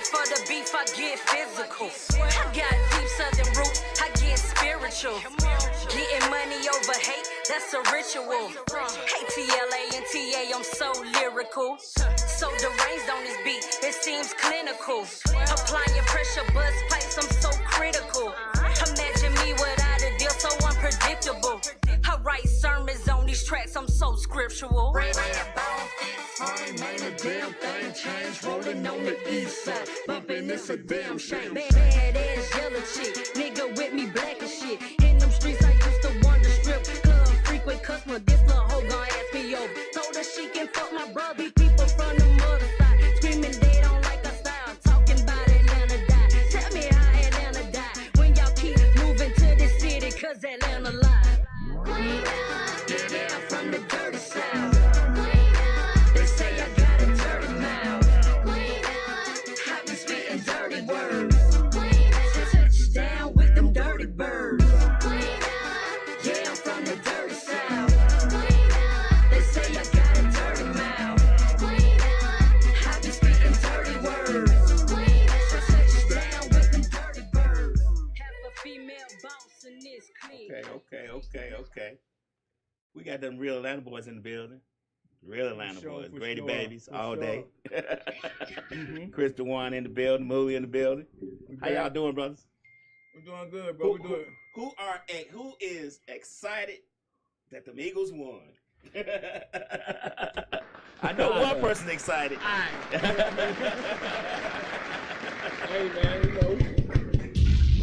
it for the beef, I get physical. I got deep southern roots, I get spiritual. Getting money over hate, that's a ritual. Hey TLA and TA, I'm so lyrical. So deranged on this beat, it seems clinical. Applying pressure, buzz pipes, I'm so critical. Imagine me without a deal, so unpredictable. I write sermons on these tracks, I'm so scriptural. I ain't made a damn thing change, rolling on the east side, bumping it's a damn shame. Bad ass yellow chick, nigga with me black as shit. In them streets I used to wander strip club, frequent customer. This little hoe gon' ask me over. Told her she can fuck my brother. People from the mother side screaming they don't like our style. Talking about Atlanta die. Tell me how Atlanta die when y'all keep moving to the city, cause Atlanta live. Yeah, I'm from the dirty south. They say I got a dirty mouth. I be spitting dirty words. Touchdown with them dirty birds. Yeah, I'm from the dirty south. They say I got a dirty mouth. I be spitting dirty words. Touchdown with them dirty birds. Have a female boss in this clique. Okay. We got them real Atlanta boys in the building. Real Atlanta boys. Grady babies all day. Chris Duwon in the building. Movie in the building. How y'all doing, brothers? We're doing good, bro. Who is excited that the Eagles won? I know one person excited. Hey, man, you know.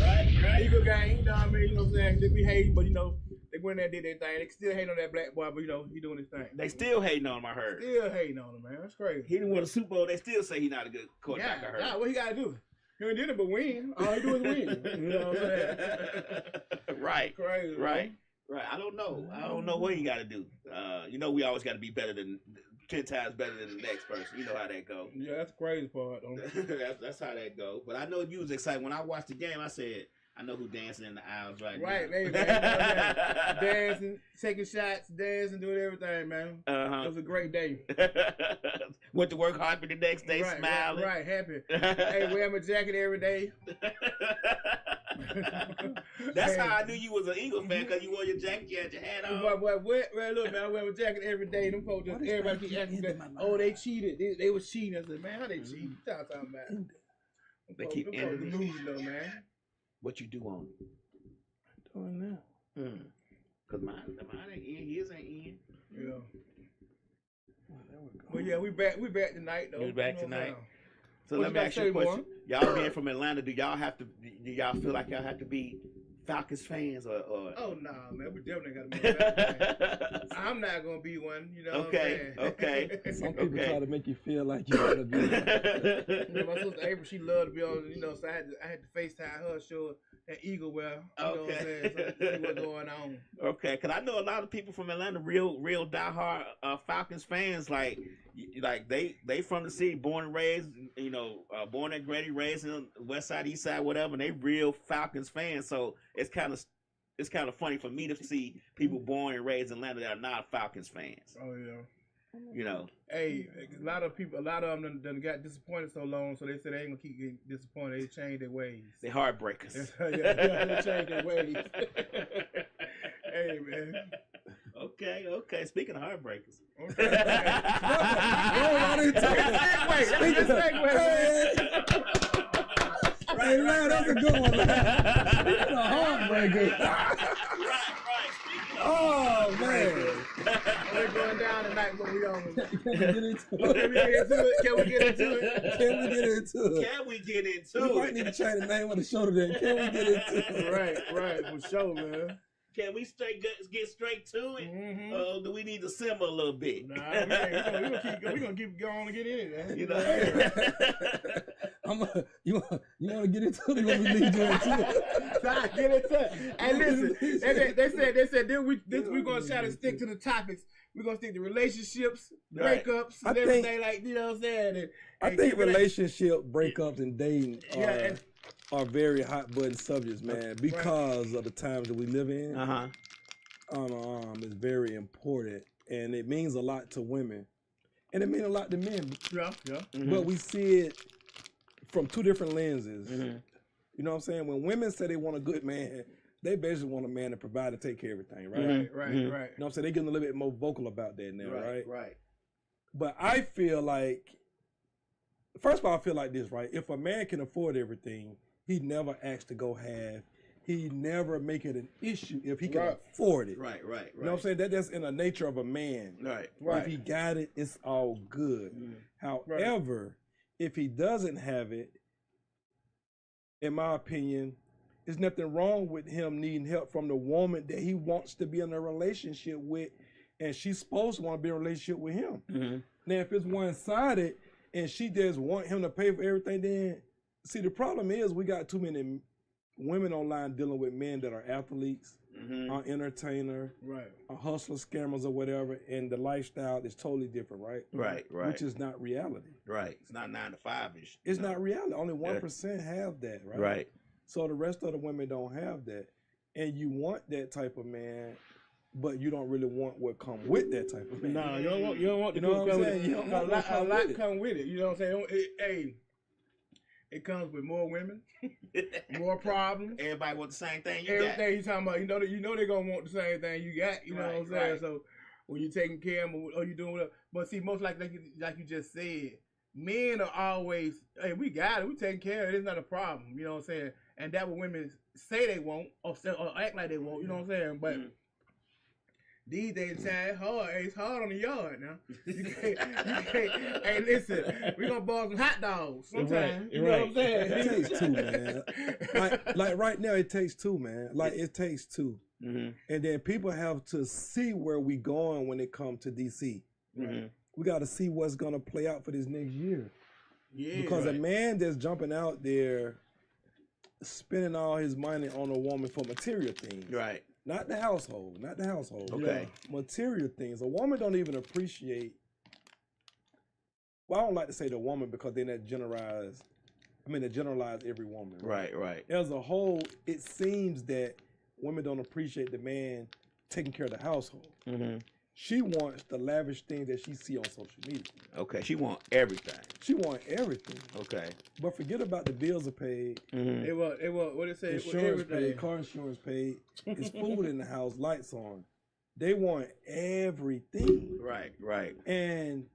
Right. Eagle gang, you know what I mean? You know what I'm saying? They be hating, but you know, they went there and did their thing. They still hating on that black boy, but you know, he doing his thing. They still hating on him, I heard. Still hating on him, man. That's crazy. He didn't win a Super Bowl. They still say he's not a good quarterback, I heard. Yeah, what he got to do? He ain't did it but win. All he do is win. You know what I'm saying? Right. Crazy. Right. I don't know what you got to do. You know, we always got to be 10 times better than the next person. You know how that go. Yeah, that's the crazy part. that's how that go. But I know you was excited. When I watched the game, I said, I know who's dancing in the aisles right now. Right, man. Dancing, taking shots, dancing, doing everything, man. It was a great day. Went to work happy the next day, smiling. Right, happy. Hey, wear my jacket every day. That's how I knew you was an Eagles fan, because you wore your jacket, you had your hat on. Look, man, I wear my jacket every day. Them folks, everybody keep asking me, oh, they cheated. They was cheating. I said, man, how they cheat? What y'all talking about? They keep ending losing, though, man. What you do on it? Doing now. Cause mine ain't in. His ain't in. Yeah. But yeah, we back tonight though. We back tonight. So let me ask you a question. Y'all being from Atlanta, do y'all feel like y'all have to be Falcons fans or? Oh no, man, we definitely gotta be Falcons fans. I'm not gonna be one, you know. Okay. Some people try to make you feel like you gotta be one. You know, my sister April, she loved to be on, you know, so I had to FaceTime her, show that Eagle wear. You know what I'm saying? So to see what's going on. Okay, because I know a lot of people from Atlanta, real diehard Falcons fans, like they from the city, born and raised, you know, born at Grady, raised in West Side, East Side, whatever, and they real Falcons fans. So it's kind of funny for me to see people born and raised in Atlanta that are not Falcons fans. Oh yeah. You know. Hey, a lot of them done got disappointed so long, so they said they ain't gonna keep getting disappointed. They changed their ways. They heartbreakers. Yeah, they changed their ways. Hey man. Okay. Speaking of heartbreakers. Okay. Segue. Right, that's a good one. Speaking of heartbreakers. Right. Oh man. We're going down tonight, but we don't. Can we get into it? Can we get into it? We might need to change the name of the show today. Can we get into it? Right, for sure, man. Can we get straight to it? Or do we need to simmer a little bit? Nah, man, we're gonna keep going and get in it, man. You know. You want to get into it? Or you want me to lead you into it? Try to get into it. And listen, they said we're gonna try to stick to the topics. We're gonna stick to relationships, breakups, and everything, like, you know what I'm saying. I think relationship breakups and dating are very hot button subjects, man, because of the times that we live in. It's very important, and it means a lot to women, and it means a lot to men. Yeah. But we see it from two different lenses. You know what I'm saying? When women say they want a good man, they basically want a man to provide and take care of everything, right? Right. You know what I'm saying? They're getting a little bit more vocal about that now, right? Right. But I feel like, first of all, I feel like this, right? If a man can afford everything, he never asks to go half. He never make it an issue if he can afford it. Right. You know what I'm saying? That's in the nature of a man. Right. If he got it, it's all good. However, if he doesn't have it, in my opinion, there's nothing wrong with him needing help from the woman that he wants to be in a relationship with, and she's supposed to want to be in a relationship with him. Now, if it's one-sided and she just want him to pay for everything, then see, the problem is we got too many women online dealing with men that are athletes, are entertainer, are hustler, scammers, or whatever, and the lifestyle is totally different, right? Right. Which is not reality. Right. It's not 9 to 5-ish. It's not reality. Only 1% have that, right? Right. So the rest of the women don't have that. And you want that type of man, but you don't really want what come with that type of man. No, you don't want You know what I'm saying? You don't want what a come lot with it. come with it. You know what I'm saying? It comes with more women, more problems. Everybody want the same thing you Everything you talking about, you know they're gonna want the same thing you got. You know what I'm saying? So when you're taking care of them or you doing whatever, but see, most likely like you just said, men are always, hey, we got it, we taking care of it. It's not a problem. You know what I'm saying? And that what women say they want or act like they want. You know what I'm saying? But these days, it's hard on the yard now. You can't. Hey, listen, we're gonna boil some hot dogs sometime. You know what I'm saying? It takes two, man. Like right now, it takes two, man. Like it takes two. And then people have to see where we going when it comes to DC. We got to see what's gonna play out for this next year. Yeah. Because a man that's jumping out there, spending all his money on a woman for material things. Right. Not the household. Okay. Material things. A woman don't even appreciate. Well, I don't like to say the woman because they not generalize. They generalize every woman. Right. As a whole, it seems that women don't appreciate the man taking care of the household. She wants the lavish things that she see on social media. Okay. She want everything. Okay. But forget about the bills are paid. It was what it say? Insurance paid, car insurance paid. It's food in the house, lights on. They want everything. Right. And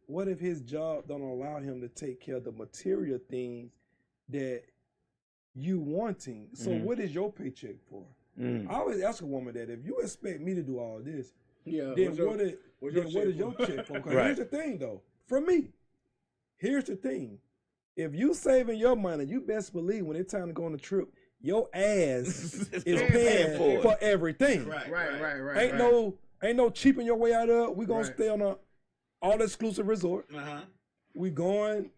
what if his job don't allow him to take care of the material things that you wanting? So what is your paycheck for? I always ask a woman that if you expect me to do all this, then what is your check for? Here's the thing, though. For me, here's the thing. If you saving your money, you best believe when it's time to go on a trip, your ass is paying for everything. Right. Ain't no cheaping your way out of it. We gonna stay on a all exclusive resort. We going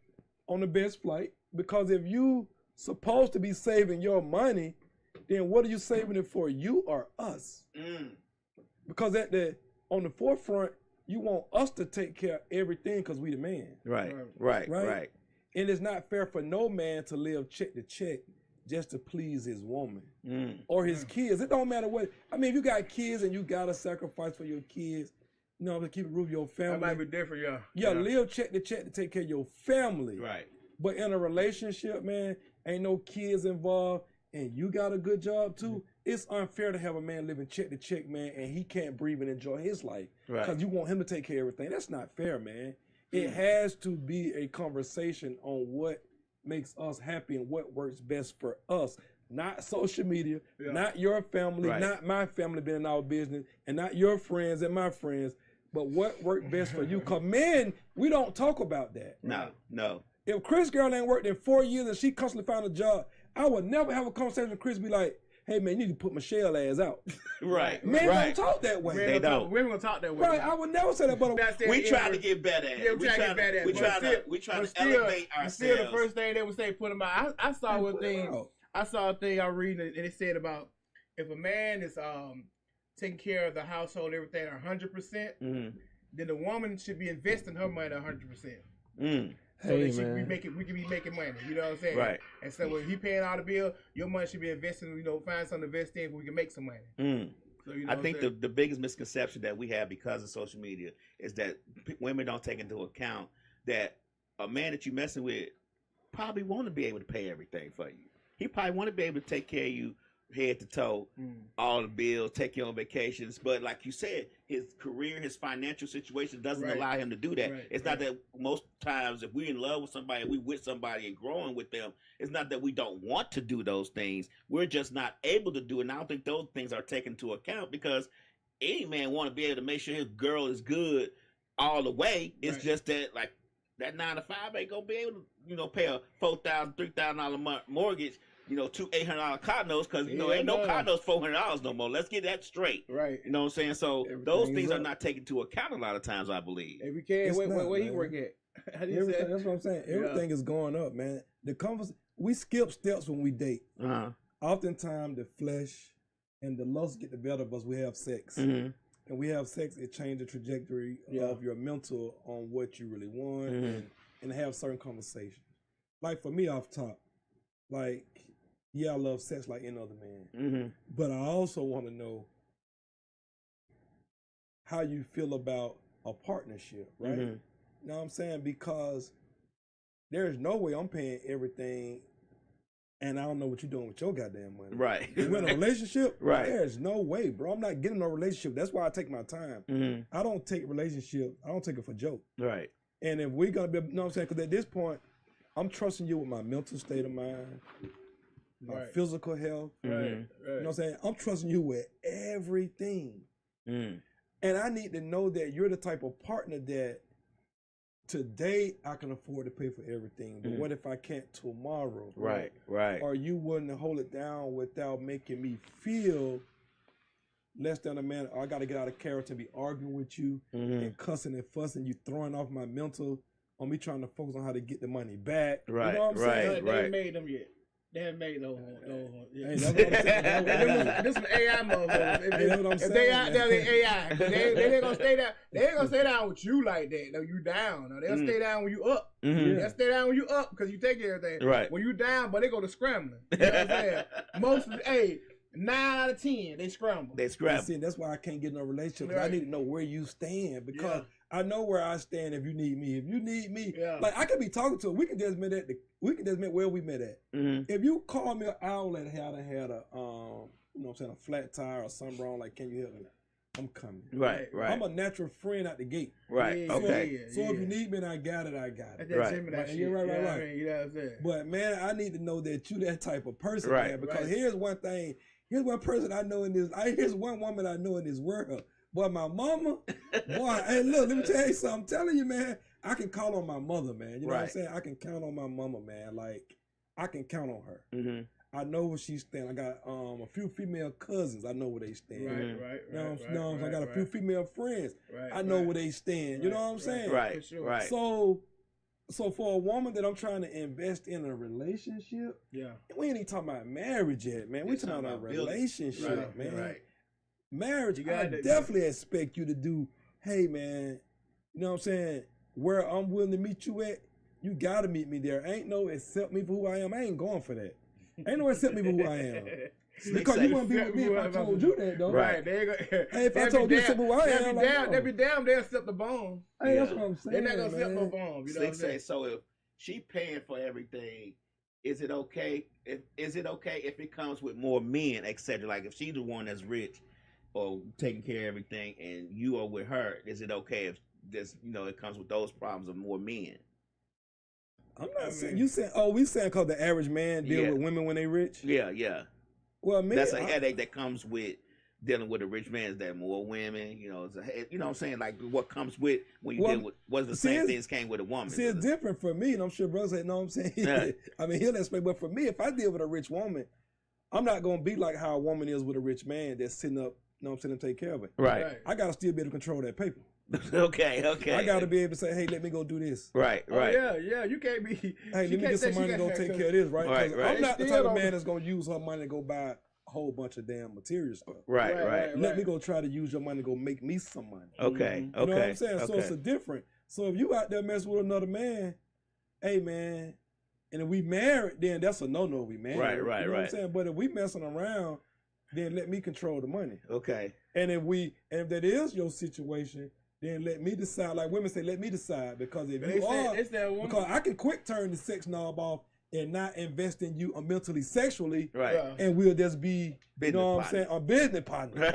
on the best flight because if you supposed to be saving your money, then what are you saving it for? You or us? Because on the forefront, you want us to take care of everything because we the man. Right. And it's not fair for no man to live check to check just to please his woman or his kids. It don't matter what. If you got kids and you gotta sacrifice for your kids, to keep it roof your family. That might be different, live check to take care of your family. Right. But in a relationship, man, ain't no kids involved, and you got a good job too. It's unfair to have a man living check to check, man, and he can't breathe and enjoy his life because you want him to take care of everything. That's not fair, man. It has to be a conversation on what makes us happy and what works best for us. Not social media, not your family, not my family being in our business, and not your friends and my friends, but what worked best for you. Because men, we don't talk about that. No. If Chris girl ain't worked in 4 years and she constantly found a job, I would never have a conversation with Chris be like, hey man, you need to put Michelle ass out. Right. Men don't talk that way. They don't. Women gonna talk that way. Right. I would never say that, but we trying to get better at it. We trying to elevate ourselves. Still, the first thing they would say, put them out. I saw a thing I read, and it said about if a man is taking care of the household, everything 100%, then the woman should be investing her money 100%. So that we can be making money. You know what I'm saying? Right. And so when he paying all the bill, your money should be investing. Find something to invest in where we can make some money. So, I think the biggest misconception that we have because of social media is that women don't take into account that a man that you messing with probably want to be able to pay everything for you. He probably want to be able to take care of you head to toe, all the bills, take you on vacations. But like you said, his career, his financial situation doesn't allow him to do that. It's not that most times if we're in love with somebody, we with somebody and growing with them, it's not that we don't want to do those things. We're just not able to do it. And I don't think those things are taken into account because any man want to be able to make sure his girl is good all the way. It's just that like that 9 to 5 ain't gonna be able to, pay a $4,000, $3,000 a month mortgage. Two $800 car notes because ain't no car notes $400 no more. Let's get that straight. Right. You know what I'm saying? So those things are not taken into account a lot of times, I believe. If you can, where he work at? That's what I'm saying. Everything is going up, man. We skip steps when we date. Oftentimes the flesh and the lust get the better of us. We have sex. And we have sex, it changes the trajectory of your mental on what you really want and have certain conversations. Like for me off top, like, I love sex like any other man. But I also want to know how you feel about a partnership, right? You know what I'm saying? Because there's no way I'm paying everything and I don't know what you're doing with your goddamn money. Right. We're in a relationship? There's no way, bro. I'm not getting no relationship. That's why I take my time. I don't take it for joke. Right. And if we're going to be, you know what I'm saying? Because at this point, I'm trusting you with my mental state of mind, my physical health. You know what I'm saying? I'm trusting you with everything. And I need to know that you're the type of partner that today I can afford to pay for everything. But what if I can't tomorrow? Right. Are you willing to hold it down without making me feel less than a man? I got to get out of character and be arguing with you and cussing and fussing, you throwing off my mental on me trying to focus on how to get the money back. Right, you know what I'm saying? They ain't made them yet. They haven't made no. Hey, that's what I'm saying. This is AI motherfuckers. If they out there, they AI. They ain't gonna stay down. They ain't gonna stay down with you like that. No, you down. No, they'll stay down when you up. They'll stay down when you up because you take everything. Right. When you down, but they go to scrambling. You know what I'm saying? 9 out of 10, they scramble. See, that's why I can't get in a relationship. I need to know where you stand because I know where I stand if you need me. If you need me, like I could be talking to her. We can just meet where we met at. If you call me an hour later, had a you know what I'm saying, a flat tire or something wrong, like, can you help me? I'm coming. Right. I'm a natural friend out the gate. Right. Okay. So if you need me and I got it, I got it. Right. You're right. You know what I'm saying? But man, I need to know that you that type of person, man, because here's one thing. Here's one person I know in this. Here's one woman I know in this world. Boy, my mama. Boy, hey, look, let me tell you something. I'm telling you, man, I can call on my mother, man. You know what I'm saying? I can count on my mama, man. Like, I can count on her. I know where she stand. I got a few female cousins. I know where they stand. Right. I got a few female friends. I know where they stand. You know what I'm saying? Right. So for a woman that I'm trying to invest in a relationship, we ain't even talking about marriage yet, man. We talking about a relationship, man. Right. Marriage, I definitely expect you to do, hey, man, you know what I'm saying, where I'm willing to meet you at, you got to meet me there. Ain't no accept me for who I am. I ain't going for that. Ain't no accept me for who I am. Because you wouldn't be with me if I told you that, though. Right. Hey, if I told you who I am, they'll be damn, they'll accept the bombs. Hey, that's what I'm saying. They're not going to accept no bombs. You know what I'm saying? So if she paying for everything, is it okay? Is it okay if it comes with more men, etc.? Like if she's the one that's rich or taking care of everything and you are with her, is it okay if this, it comes with those problems of more men? I'm not saying, we saying because the average man deal with women when they rich? Yeah. Well, man, that's a headache that comes with dealing with a rich man, is that more women, it's you know what I'm saying, like what comes with when you deal with, what's the same things came with a woman. See, it's different for me, and I'm sure brothers say, know what I'm saying? Yeah. I mean, he'll explain, but for me, if I deal with a rich woman, I'm not going to be like how a woman is with a rich man that's sitting up, you know what I'm saying, and take care of it. Right. I got to still be able to control that paper. Okay. I got to be able to say, hey, let me go do this. Right. Oh, yeah, you can't be. Hey, let me get some money to go take care of this, right? I'm not the type of man that's going to use her money to go buy a whole bunch of damn material stuff. Right. Let me go try to use your money to go make me some money. Okay. You know what I'm saying? So it's a different. So if you out there messing with another man, hey, man, and if we married, then that's a no-no. We married. Right. You know what I'm saying? But if we messing around, then let me control the money. Okay. And if that is your situation, then let me decide. Like women say, let me decide. Because if because I can quick turn the sex knob off and not invest in you mentally, sexually, right? And we'll just be, business you know what partner. I'm saying, a business partner.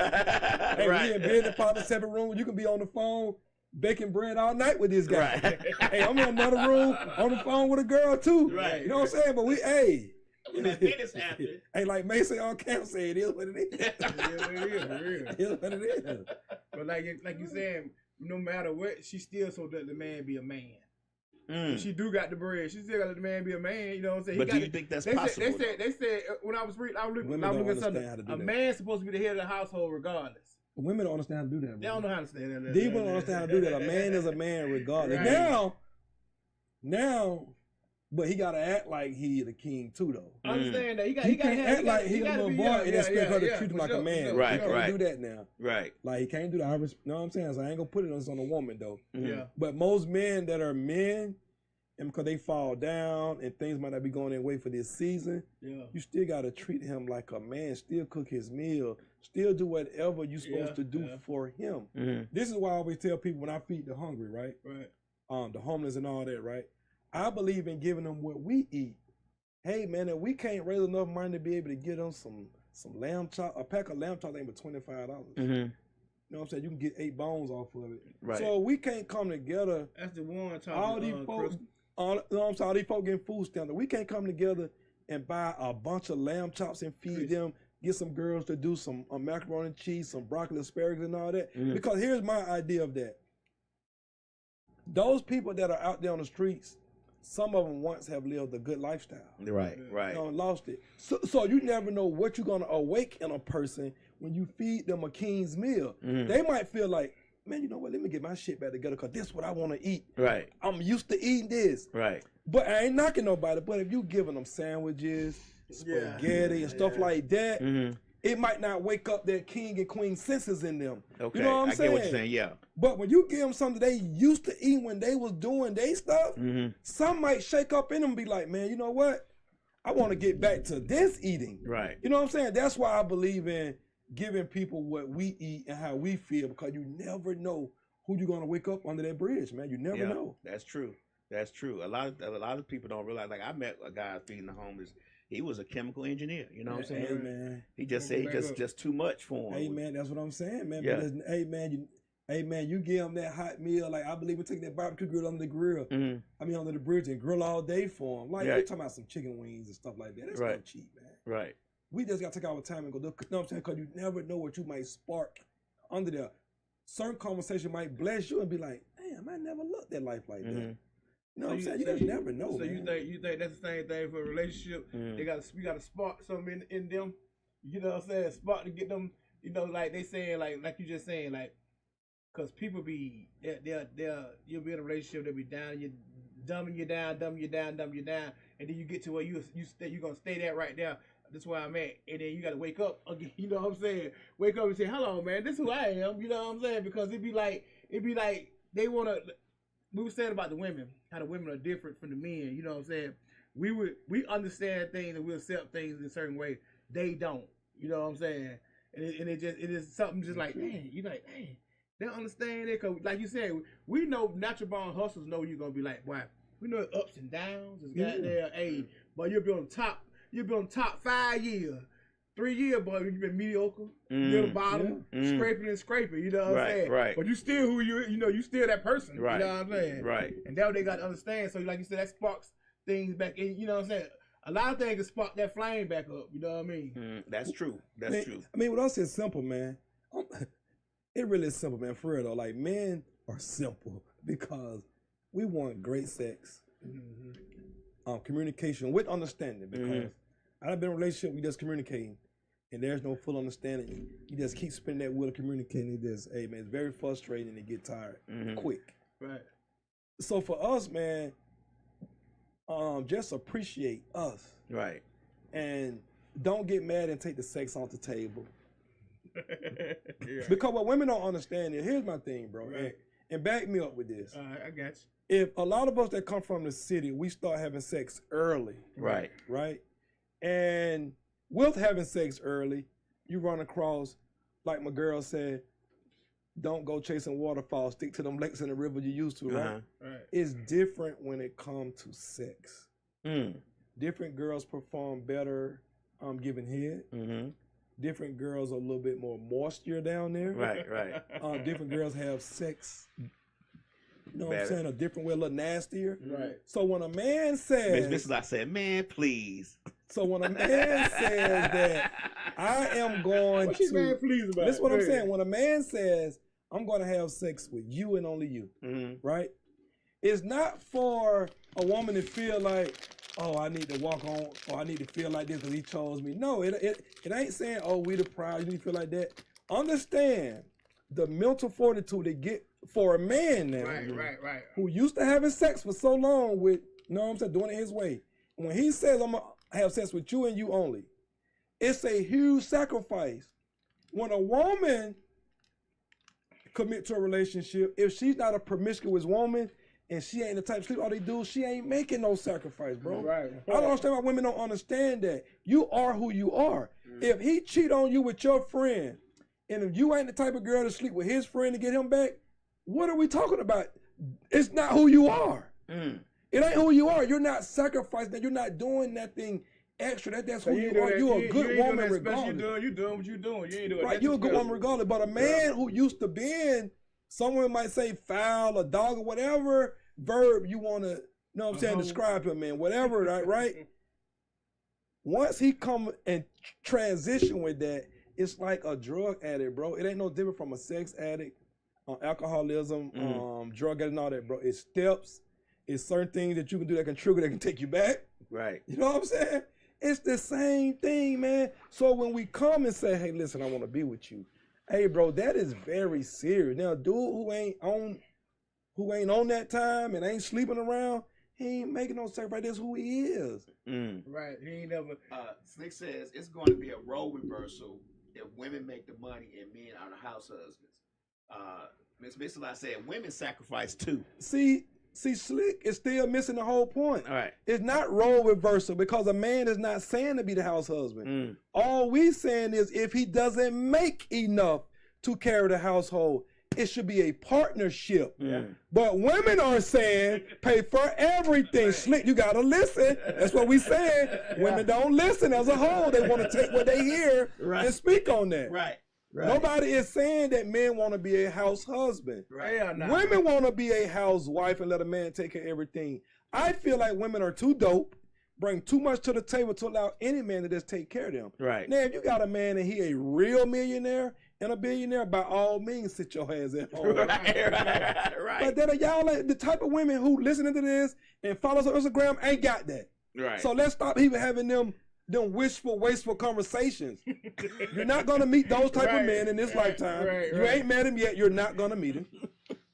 Hey, right. we in business partner, separate room. You can be on the phone baking bread all night with this guy. Right. Hey, I'm in another room on the phone with a girl too. Right. You know what I'm saying? But we, hey. Business happen. Hey, like Mason on camp say, it is what it is. It is what it is. But like you saying, no matter what, she still so that the man be a man. She do got the bread. She still got to let the man be a man. You know what I'm saying? But do you think that's possible? They said when I was reading, I was looking at something. A man's supposed to be the head of the household regardless. Women don't understand how to do that. Bro. They don't know how to stand that. They don't understand how to do that. A man is a man regardless. Right. Now, but he gotta act like he the king too, though. I understand that. He can't act like he a little boy and expect her to treat him like a man. Right, he can't do that now. Right. Like he can't do that. You know what I'm saying? So I ain't gonna put it on a woman though. Yeah. But most men that are men, and because they fall down and things might not be going their way for this season, you still gotta treat him like a man. Still cook his meal. Still do whatever you're supposed to do for him. This is why I always tell people when I feed the hungry, right? Right. The homeless and all that, right? I believe in giving them what we eat. Hey man, if we can't raise enough money to be able to get them some lamb chop, a pack of lamb chops ain't but $25. You know what I'm saying? You can get 8 bones off of it. Right. So we can't come together. That's the one talking. All these folks, all these folks getting food stamps. We can't come together and buy a bunch of lamb chops and feed them. Get some girls to do some macaroni and cheese, some broccoli, asparagus, and all that. Because here's my idea of that. Those people that are out there on the streets, some of them once have lived a good lifestyle. Right. You know, lost it. So you never know what you're gonna awake in a person when you feed them a king's meal. They might feel like, man, you know what? Let me get my shit back together because this is what I want to eat. Right. I'm used to eating this. Right. But I ain't knocking nobody. But if you giving them sandwiches, spaghetti and stuff like that, it might not wake up that king and queen senses in them. Okay. You know what I'm saying? I get what you're saying, yeah. But when you give them something they used to eat when they was doing their stuff, some might shake up in them and be like, man, you know what? I want to get back to this eating. Right. You know what I'm saying? That's why I believe in giving people what we eat and how we feel, because you never know who you're gonna wake up under that bridge, man. You never know. That's true. That's true. A lot of people don't realize. Like I met a guy feeding the homeless. He was a chemical engineer. You know what I'm saying? Hey man. He just said just too much for him. Hey man, that's what I'm saying, man. Yeah. Because, hey man, you give them that hot meal. Like I believe in taking that barbecue grill under the grill. I mean under the bridge and grill all day for them. Like you're talking about some chicken wings and stuff like that. That's not cheap, man. Right. We just gotta take our time and go. You know what I'm saying? Because you never know what you might spark under there. Certain conversation might bless you and be like, damn, I never looked at life like that. You know what I'm saying? You just never know. So man. you think that's the same thing for a relationship? We gotta spark something in them. You know what I'm saying? Spark to get them. You know, like they saying, like you just saying, like, cause people be you'll be in a relationship, they'll be down, you dumbing you down, and then you get to where you're gonna stay there right there. That's where I'm at. And then you gotta wake up again. You know what I'm saying? Wake up and say, hello, man, this is who I am. You know what I'm saying? Because it'd be like they wanna. We were saying about the women, how the women are different from the men. You know what I'm saying? We understand things and we accept things in a certain way. They don't. You know what I'm saying? And it is something just like, man, you like, man, they don't understand it. Cause like you said, we know natural born hustlers know you're gonna be like, boy, we know ups and downs. It's goddamn, hey, but you'll be on top. You'll be on top 5 years. 3 years, boy, you've been mediocre. You're the bottom, scraping and scraping. You know what I'm saying? Right. But you still who you still that person. Right. You know what I'm saying? Right. And that's what they got to understand. So like you said, that sparks things back in. You know what I'm saying? A lot of things can spark that flame back up. You know what I mean? That's true. That's true. I mean, with us, it's simple, man. It really is simple, man. For real though, like men are simple because we want great sex, communication with understanding. Because I've been in a relationship, we just communicating, and there's no full understanding. You just keep spinning that wheel of communicating. Hey man, it's very frustrating and get tired quick. Right. So for us, man, just appreciate us. Right. And don't get mad and take the sex off the table. Because what women don't understand is, here's my thing, bro. Right. And back me up with this. I got you. If a lot of us that come from the city, we start having sex early. Right. Right. And with having sex early, you run across, like my girl said, don't go chasing waterfalls. Stick to them lakes and the river you used to, right? Right. It's different when it comes to sex. Mm. Different girls perform better giving head. Mm-hmm. Different girls are a little bit more moisture down there. Right. Different girls have sex, you know what I'm Better. saying, a different way, a little nastier. Right. So when a man says, Miss Locke said, "Man, please." so when a man says that I am going What she man pleased about? that's what I'm saying. When a man says I'm going to have sex with you and only you, right? It's not for a woman to feel like, oh, I need to walk on, or I need to feel like this because he chose me. No, it ain't saying, oh, we the proud, you need to feel like that. Understand the mental fortitude to get for a man now, Right. who used to having sex for so long with, you know what I'm saying, doing it his way. When he says, I'm going to have sex with you and you only, it's a huge sacrifice. When a woman commit to a relationship, if she's not a promiscuous woman, and she ain't the type of sleep all they do, she ain't making no sacrifice, bro. Right. I don't understand why women don't understand that. You are who you are. If he cheat on you with your friend, and if you ain't the type of girl to sleep with his friend to get him back, what are we talking about? It's not who you are. It ain't who you are. You're not sacrificing. You're not doing nothing extra. That's who you are. You're a good woman regardless. You doing what you doing. You ain't doing right. You're a good woman regardless. But a man who used to be in, someone might say foul, a dog, or whatever verb you want to, you know what I'm saying, describe him in, whatever, right? Once he come and transition with that, it's like a drug addict, bro. It ain't no different from a sex addict, alcoholism, drug addict, and all that, bro. It's steps. It's certain things that you can do that can trigger, that can take you back. Right. You know what I'm saying? It's the same thing, man. So when we come and say, hey, listen, I want to be with you. Hey, bro, that is very serious. Now, dude who ain't on that time and ain't sleeping around, he ain't making no sacrifice. That's who he is. Right. He ain't never. Slick says it's going to be a role reversal if women make the money and men are the house husbands. Miss Missala said women sacrifice too. See, Slick is still missing the whole point. All right. It's not role reversal because a man is not saying to be the house husband. All we saying is if he doesn't make enough to carry the household, it should be a partnership. But women are saying pay for everything. Slick, you gotta listen. That's what we saying. Women don't listen as a whole. They want to take what they hear and speak on that. Right. Nobody is saying that men want to be a house husband. Women want to be a housewife and let a man take care of everything. I feel like women are too dope, bring too much to the table to allow any man to just take care of them. Right. Now, if you got a man and he a real millionaire and a billionaire, by all means, sit your hands at home. Right. But then y'all, like, the type of women who listening to this and follow us on Instagram ain't got that. Right. So let's stop even having them wishful, wasteful conversations. You're not gonna meet those type of men in this lifetime. You ain't met him yet. You're not gonna meet him.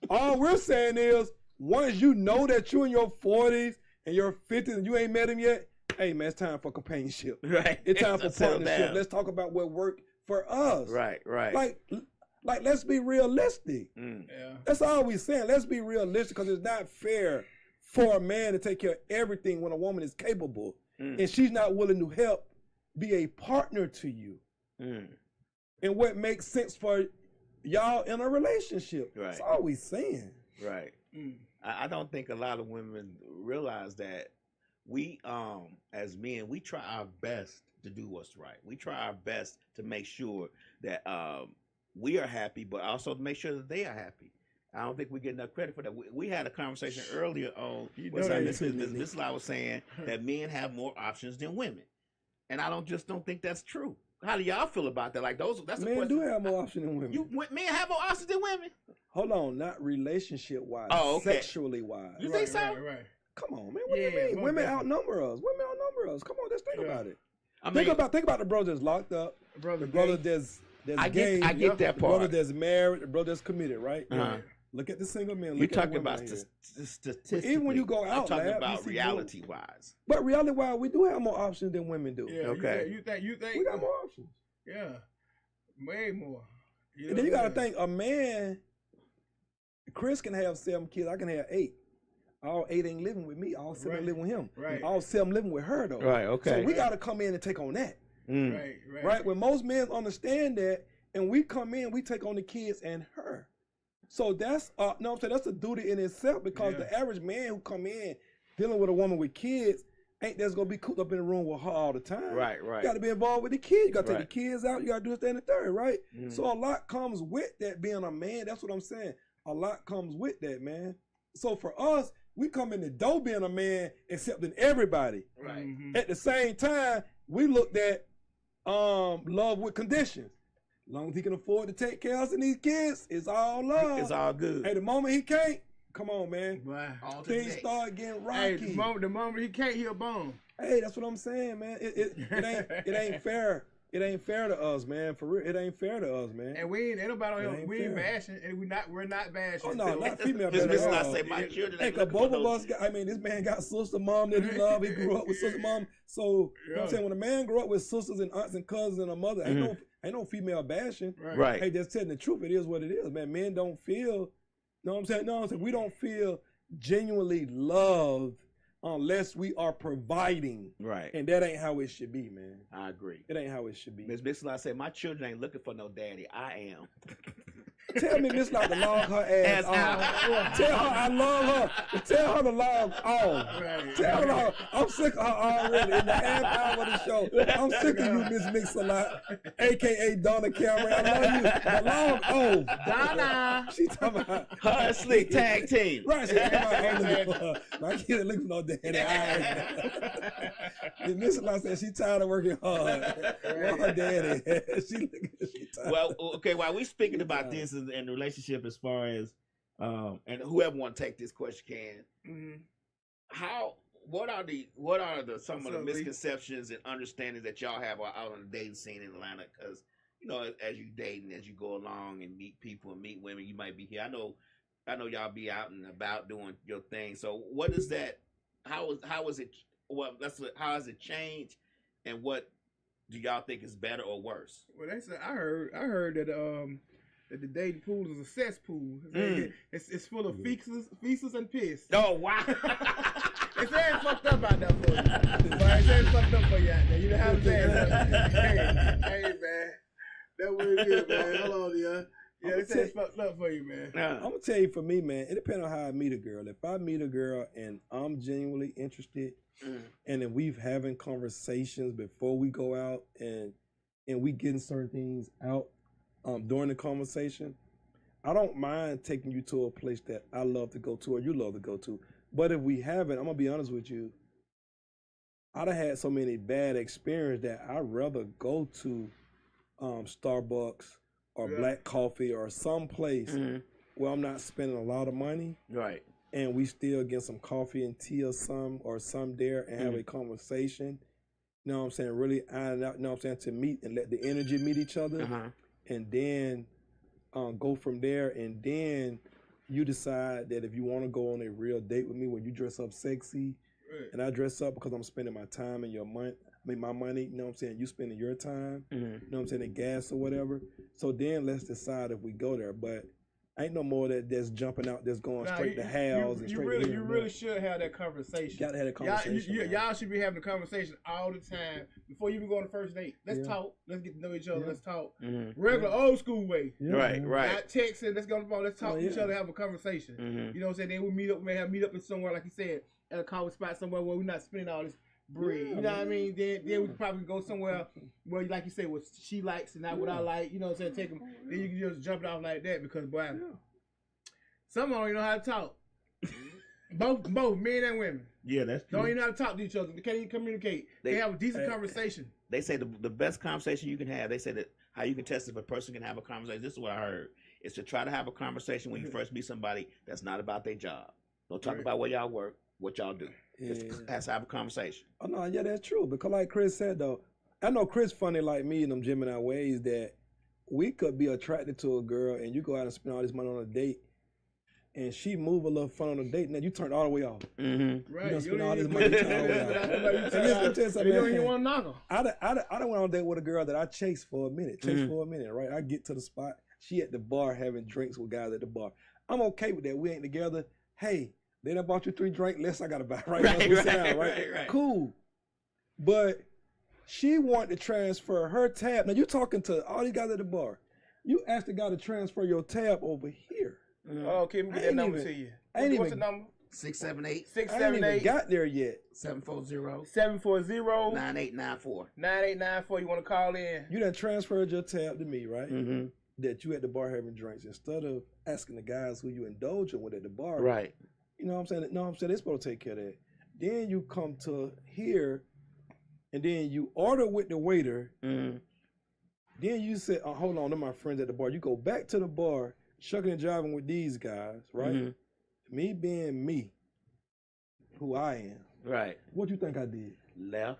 All we're saying is, once you know that you're in your 40s and your 50s and you ain't met him yet, hey man, it's time for companionship. Right. It's time for partnership. Let's talk about what worked for us. Right. Like let's be realistic. Yeah. That's all we saying. Let's be realistic because it's not fair for a man to take care of everything when a woman is capable and she's not willing to help be a partner to you. And what makes sense for y'all in a relationship. Right. That's all we saying. Right. I don't think a lot of women realize that we, as men, we try our best to do what's right. We try our best to make sure that we are happy, but also to make sure that they are happy. I don't think we get enough credit for that. We had a conversation earlier on Miss Lau was saying that men have more options than women, and I don't think that's true. How do y'all feel about that? Like that's men do have more options than women. Men have more options than women. Hold on, not relationship wise. Oh, okay. Sexually wise. You think so? Right. Come on, man. What do you mean? Women outnumber us. Women outnumber us. Come on, let's think about it. I mean, think about the brother that's locked up, the brother that's gay, I get that the part. brother that's married, the brother that's committed, right? Look at the single men. You're talking about statistics. Even when you go out, I'm talking about reality wise. But reality wise, we do have more options than women do. Yeah, okay. You think we got more options? Yeah, way more. And then you got to think, a man, Chris can have 7 kids. I can have 8. All 8 ain't living with me. All 7 living with him. Right. All 7 living with her though. Right. Okay. So we got to come in and take on that. Right. Right. When most men understand that, and we come in, we take on the kids and her. So that's no, I'm saying that's a duty in itself because the average man who come in dealing with a woman with kids ain't that's gonna be cooped up in the room with her all the time. Right. You got to be involved with the kids. You got to take the kids out. You got to do this, that, and the third, right? So a lot comes with that being a man. That's what I'm saying. A lot comes with that, man. So for us, we come in the door being a man, accepting everybody. Right. At the same time, we looked at love with conditions. As long as he can afford to take care of these kids, it's all love. It's all good. Hey, the moment he can't, come on, man. Wow. Things start getting rocky. Hey, the moment he can't, he'll bone. Hey, that's what I'm saying, man. It ain't fair. It ain't fair to us, man. For real, it ain't fair to us, man. And we ain't nobody on here. We ain't bashing, and we're not bashing. Oh no, not female. This bashing. not say my children. Hey, cause both of us got. I mean, this man got sister, mom that he loved. He grew up with sister, mom. So you know what I'm saying, when a man grew up with sisters and aunts and cousins and a mother, ain't no female bashing. Right. Hey, just telling the truth. It is what it is, man. Men don't feel. Know what I'm saying? No, I'm saying we don't feel genuinely loved unless we are providing. Right. And that ain't how it should be, man. I agree. It ain't how it should be. Miss Bixler, I said, my children ain't looking for no daddy. I am. Tell me Miss not to log her ass off. Tell her I love her. Tell her to log off. Right. Tell her I'm sick of her already in the half hour of the show. I'm sick of you, Miss Mix-a-Lot, a.k.a. Donna Cameron. I love you. But log off. Donna. She talking about her and Slick tag team. Right. She talking about my kid looking for no daddy. Miss Mix-a-Lot said she tired of working hard. Well, her daddy. She tired. Well, okay, while we speaking about this and the relationship as far as and whoever want to take this question can, what are the some of the misconceptions and understandings that y'all have out on the dating scene in Atlanta? Because you know, as you dating, as you go along and meet people and meet women, you might be here. I know y'all be out and about doing your thing. So what is that? How is it? Well, how has it changed, and what do y'all think is better or worse? Well, they said I heard that that the dating pool is a cesspool. It's full of feces and piss. Oh wow! It's ain't fucked up out there for you. But it's ain't fucked up for you out there. You know how I'm saying? Hey man, that what it is, man. Hold on, yeah. Yeah, it's ain't fucked up for you, man. I'm gonna tell you, for me, man, it depends on how I meet a girl. If I meet a girl and I'm genuinely interested, and then we've having conversations before we go out, and we getting certain things out during the conversation, I don't mind taking you to a place that I love to go to or you love to go to. But if we haven't, I'm gonna be honest with you, I'd have had so many bad experiences that I'd rather go to Starbucks or Black Coffee or some place where I'm not spending a lot of money. Right. And we still get some coffee and tea or some there and have a conversation. You know what I'm saying? Really iron out, you know what I'm saying, to meet and let the energy meet each other. And then go from there. And then you decide that if you want to go on a real date with me where you dress up sexy and I dress up because I'm spending my time and my money, you know what I'm saying? You spending your time, you know what I'm saying, in gas or whatever. So then let's decide if we go there. But ain't no more that's jumping out, that's going straight to house and straight to here. You really should have that conversation. You gotta have that conversation. Y'all should be having a conversation all the time before you even go on the first date. Let's talk. Let's get to know each other. Let's talk. Regular old school way. Right. Not texting. Let's go on the phone. Let's talk to each other. Have a conversation. You know what I'm saying? Then we meet up. We may have meet up in somewhere, like you said, at a coffee spot somewhere where we're not spending all this bread. You know what I mean? Then we could probably go somewhere where, like you said, what she likes and not what I like. You know what I'm saying? Take them. Then you can just jump it off like that because boy. Some don't even know how to talk. both men and women. Yeah, that's true. Don't even know how to talk to each other. They can't even communicate. They have a decent conversation. They say the best conversation you can have, they say that how you can test if a person can have a conversation, this is what I heard, is to try to have a conversation when you first meet somebody that's not about their job. Don't talk about where y'all work, what y'all do. Just has to have a conversation. Oh, no, yeah, that's true. Because like Chris said, though, I know Chris funny like me in them Gemini ways that we could be attracted to a girl and you go out and spend all this money on a date and she move a little fun on a date, and then you turn all the way off. Right. You don't spend all this money, you turn all the way off. You don't even want to knock her. I done went on a date with a girl that I chased for a minute. Right? I get to the spot. She at the bar having drinks with guys at the bar. I'm okay with that. We ain't together. Hey, they done bought you 3 drinks. Less I got to buy. Right? Cool. But she wanted to transfer her tab. Now, you're talking to all these guys at the bar. You asked the guy to transfer your tab over here. Oh, okay, let me get that number to you. What's the number? 678. 678. I ain't even got there yet. 740. 740. 9894. 9894. You want to call in? You done transferred your tab to me, right? Mm-hmm. That you at the bar having drinks instead of asking the guys who you indulging with at the bar. Right. You know what I'm saying? No, I'm saying they're supposed to take care of that. Then you come to here, and then you order with the waiter. Mm-hmm. Then you say, oh, hold on, they're my friends at the bar. You go back to the bar, shucking and jiving with these guys, right? Mm-hmm. Me being me, who I am. Right. What you think I did? Left.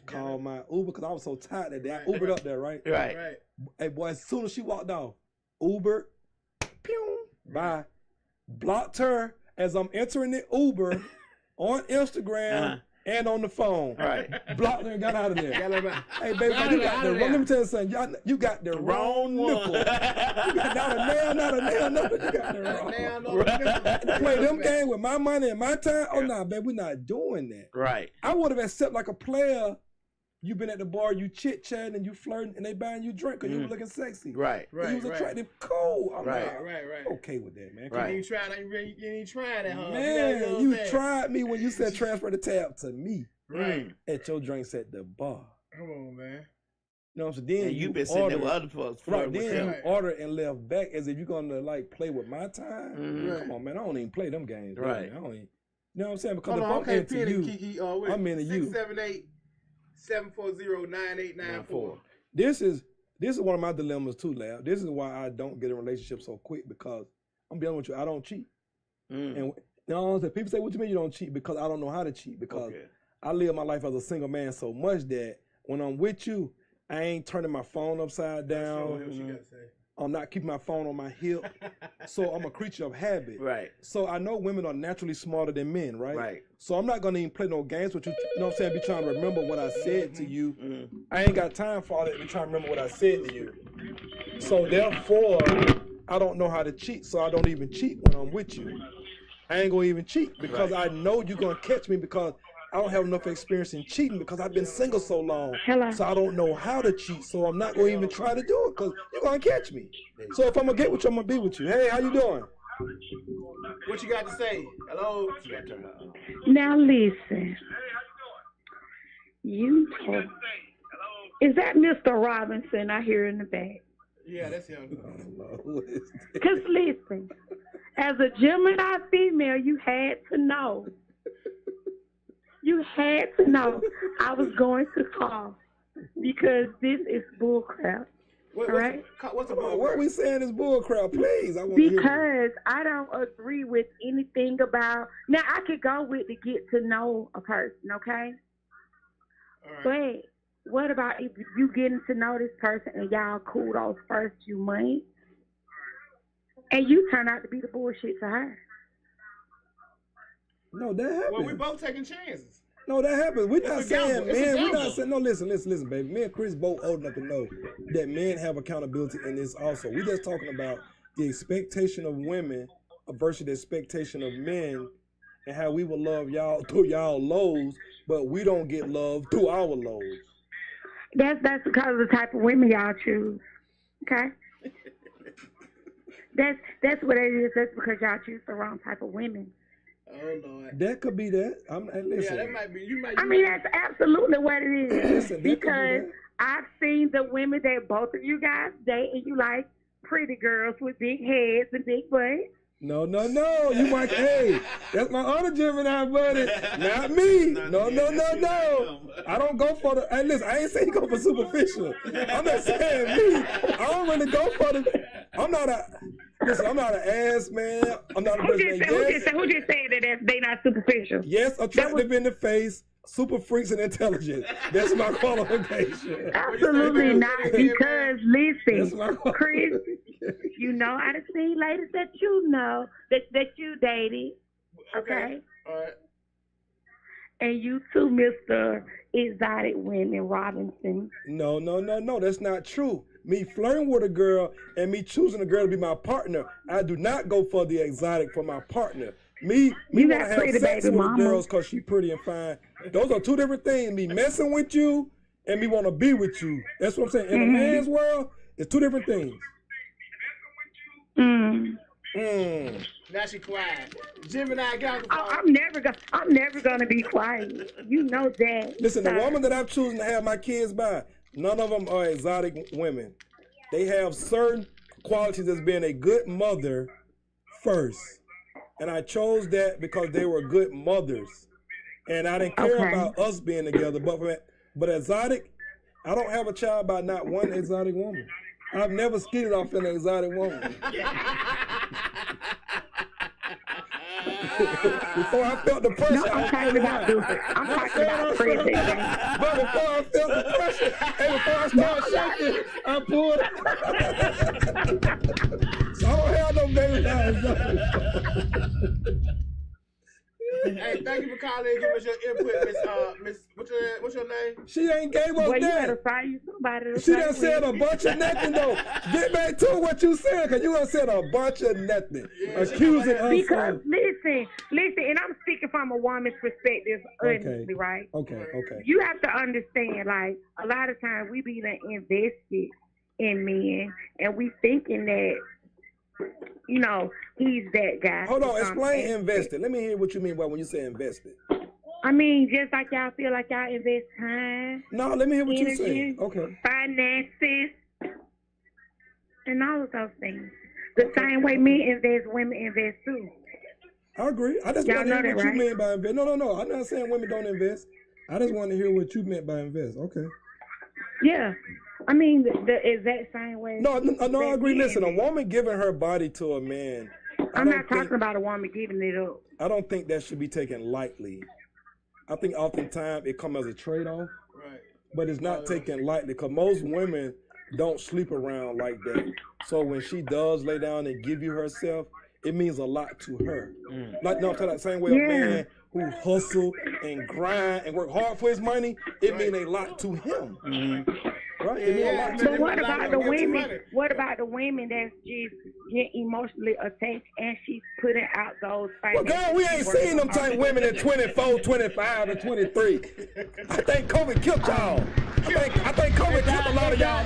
Called my Uber because I was so tired that day. I Ubered up there, right? Right. Hey, boy, as soon as she walked off, Uber, pew, bye. Blocked her as I'm entering the Uber on Instagram and on the phone. Right. Blocked her and got out of there. Hey, baby, you got the wrong. Let me tell you something. You got the wrong nipple. You got not a nail, not a nail, nothing. You got the wrong. Play them games with my money and my time. Oh, nah, baby, we're not doing that. Right. I would have accepted like a player. You been at the bar, you chit-chatting and you flirting, and they buying you a drink because you were looking sexy. Right. And you was attractive. Cool. I'm Right. okay with that, man. Right. You ain't trying that, huh? Man, you tried me when you said transfer the tab to me. Right. At your drinks at the bar. Come on, man. You know what I'm saying? Then And you been sitting there with other folks. Right, then you order and left back as if you're gonna like play with my time. Mm-hmm. Come on, man. I don't even play them games. Right. Man. I don't even, you know what I'm saying? Because Come if on, I'm okay, into you, Kiki, I'm into you. 678-740-9894. This is one of my dilemmas too, Lab. This is why I don't get in relationships so quick because I'm being honest with you, I don't cheat. And you know, people say, what you mean you don't cheat? Because I don't know how to cheat. Because I live my life as a single man so much that when I'm with you, I ain't turning my phone upside down. I'm not keeping my phone on my hip. So I'm a creature of habit. Right. So I know women are naturally smarter than men, right? Right. So I'm not going to even play no games with you. You know what I'm saying? Be trying to remember what I said to you. I ain't got time for all that. Be trying to remember what I said to you. So therefore, I don't know how to cheat. So I don't even cheat when I'm with you. I ain't going to even cheat because I know you're going to catch me because I don't have enough experience in cheating because I've been single so long. So I don't know how to cheat. So I'm not going to even try to do it because you're going to catch me. So if I'm going to get with you, I'm going to be with you. Hey, how you doing? What you got to say? Hello? Now listen. You talk. Is that Mr. Robinson I hear in the back? Yeah, that's him. Because listen, as a Gemini female, you had to know. You had to know I was going to call because this is bullcrap. All right? What's the bullcrap? What we saying is bullcrap, please. Because I don't agree with anything about. Now I could go with to get to know a person, okay? All right. But what about if you getting to know this person and y'all cool those first few months, and you turn out to be the bullshit to her? No, that happens. Well, we both taking chances. No, that happens. We're not saying, man, we're not saying, no, listen, baby. Me and Chris both old enough to know that men have accountability in this also. We're just talking about the expectation of women versus the expectation of men and how we will love y'all through y'all lows, but we don't get love through our lows. That's because of the type of women y'all choose. Okay? That's what it is. That's because y'all choose the wrong type of women. Oh Lord. That could be that. Listen. Yeah, that might be. I mean, that's absolutely what it is. Listen, because I've seen the women that both of you guys date, and you like pretty girls with big heads and big butts. No. You might. Hey, that's my other Gemini buddy. Not me. No. I don't go for the. Hey, listen, I ain't saying go for superficial. I'm not saying me. I don't really go for the. I'm not an ass man. I'm not a Who just said that they not superficial? Yes, attractive in the face, super freaks and intelligent. That's my qualification. Absolutely not. Because listen, Chris, you know I done seen ladies that you know that you dated. Okay. All right. And you too, Mr. Exotic Women Robinson. No. That's not true. Me flirting with a girl and me choosing a girl to be my partner, I do not go for the exotic for my partner. Me want to have sex with girls because she pretty and fine. Those are two different things. Me messing with you and me want to be with you. That's what I'm saying. In a man's world, it's two different things. Now she quiet. Gemini got I'm never gonna be quiet. You know that. Listen, the woman that I'm choosing to have my kids by, none of them are exotic women. They have certain qualities as being a good mother first. And I chose that because they were good mothers. And I didn't care about us being together. But exotic, I don't have a child by not one exotic woman. I've never skidded off an exotic woman. Before I felt the pressure. No, I'm talking about pressure. But before I felt the pressure, and before I started shaking, I pulled. So I don't have no baby now. Hey, thank you for calling and giving us your input, Miss. What's your name? She ain't gave us Well, you that. gotta find you somebody to She play done with. said a bunch of nothing though. Get back to what you said, cause you done said a bunch of nothing, accusing us. Because listen, and I'm speaking from a woman's perspective, honestly, right? Okay. You have to understand, like a lot of times we be invested in men, and we thinking that. You know, he's that guy. Hold on, explain invested. Let me hear what you mean by when you say invested. I mean, just like y'all feel like y'all invest time. No, let me hear what energy, you say. Okay. Finances, and all of those things. The same way men invest, women invest too. I agree. I just want to hear what you mean by invest. No. I'm not saying women don't invest. I just want to hear what you meant by invest. Okay. Yeah. I mean, the exact same way. No, I agree. Listen, a woman giving her body to a man. I'm not talking about a woman giving it up. I don't think that should be taken lightly. I think oftentimes it comes as a trade-off, but it's not taken lightly because most women don't sleep around like that. So when she does lay down and give you herself, it means a lot to her. Like, no, I'm talking about the same way a man who hustle and grind and work hard for his money, it means a lot to him. Right? But what about the women? What about the women that's just get emotionally attached and she's putting out those Well, girl, we ain't seen them type women at 24, 25, and 23. I think COVID killed y'all. I think COVID killed a lot of y'all.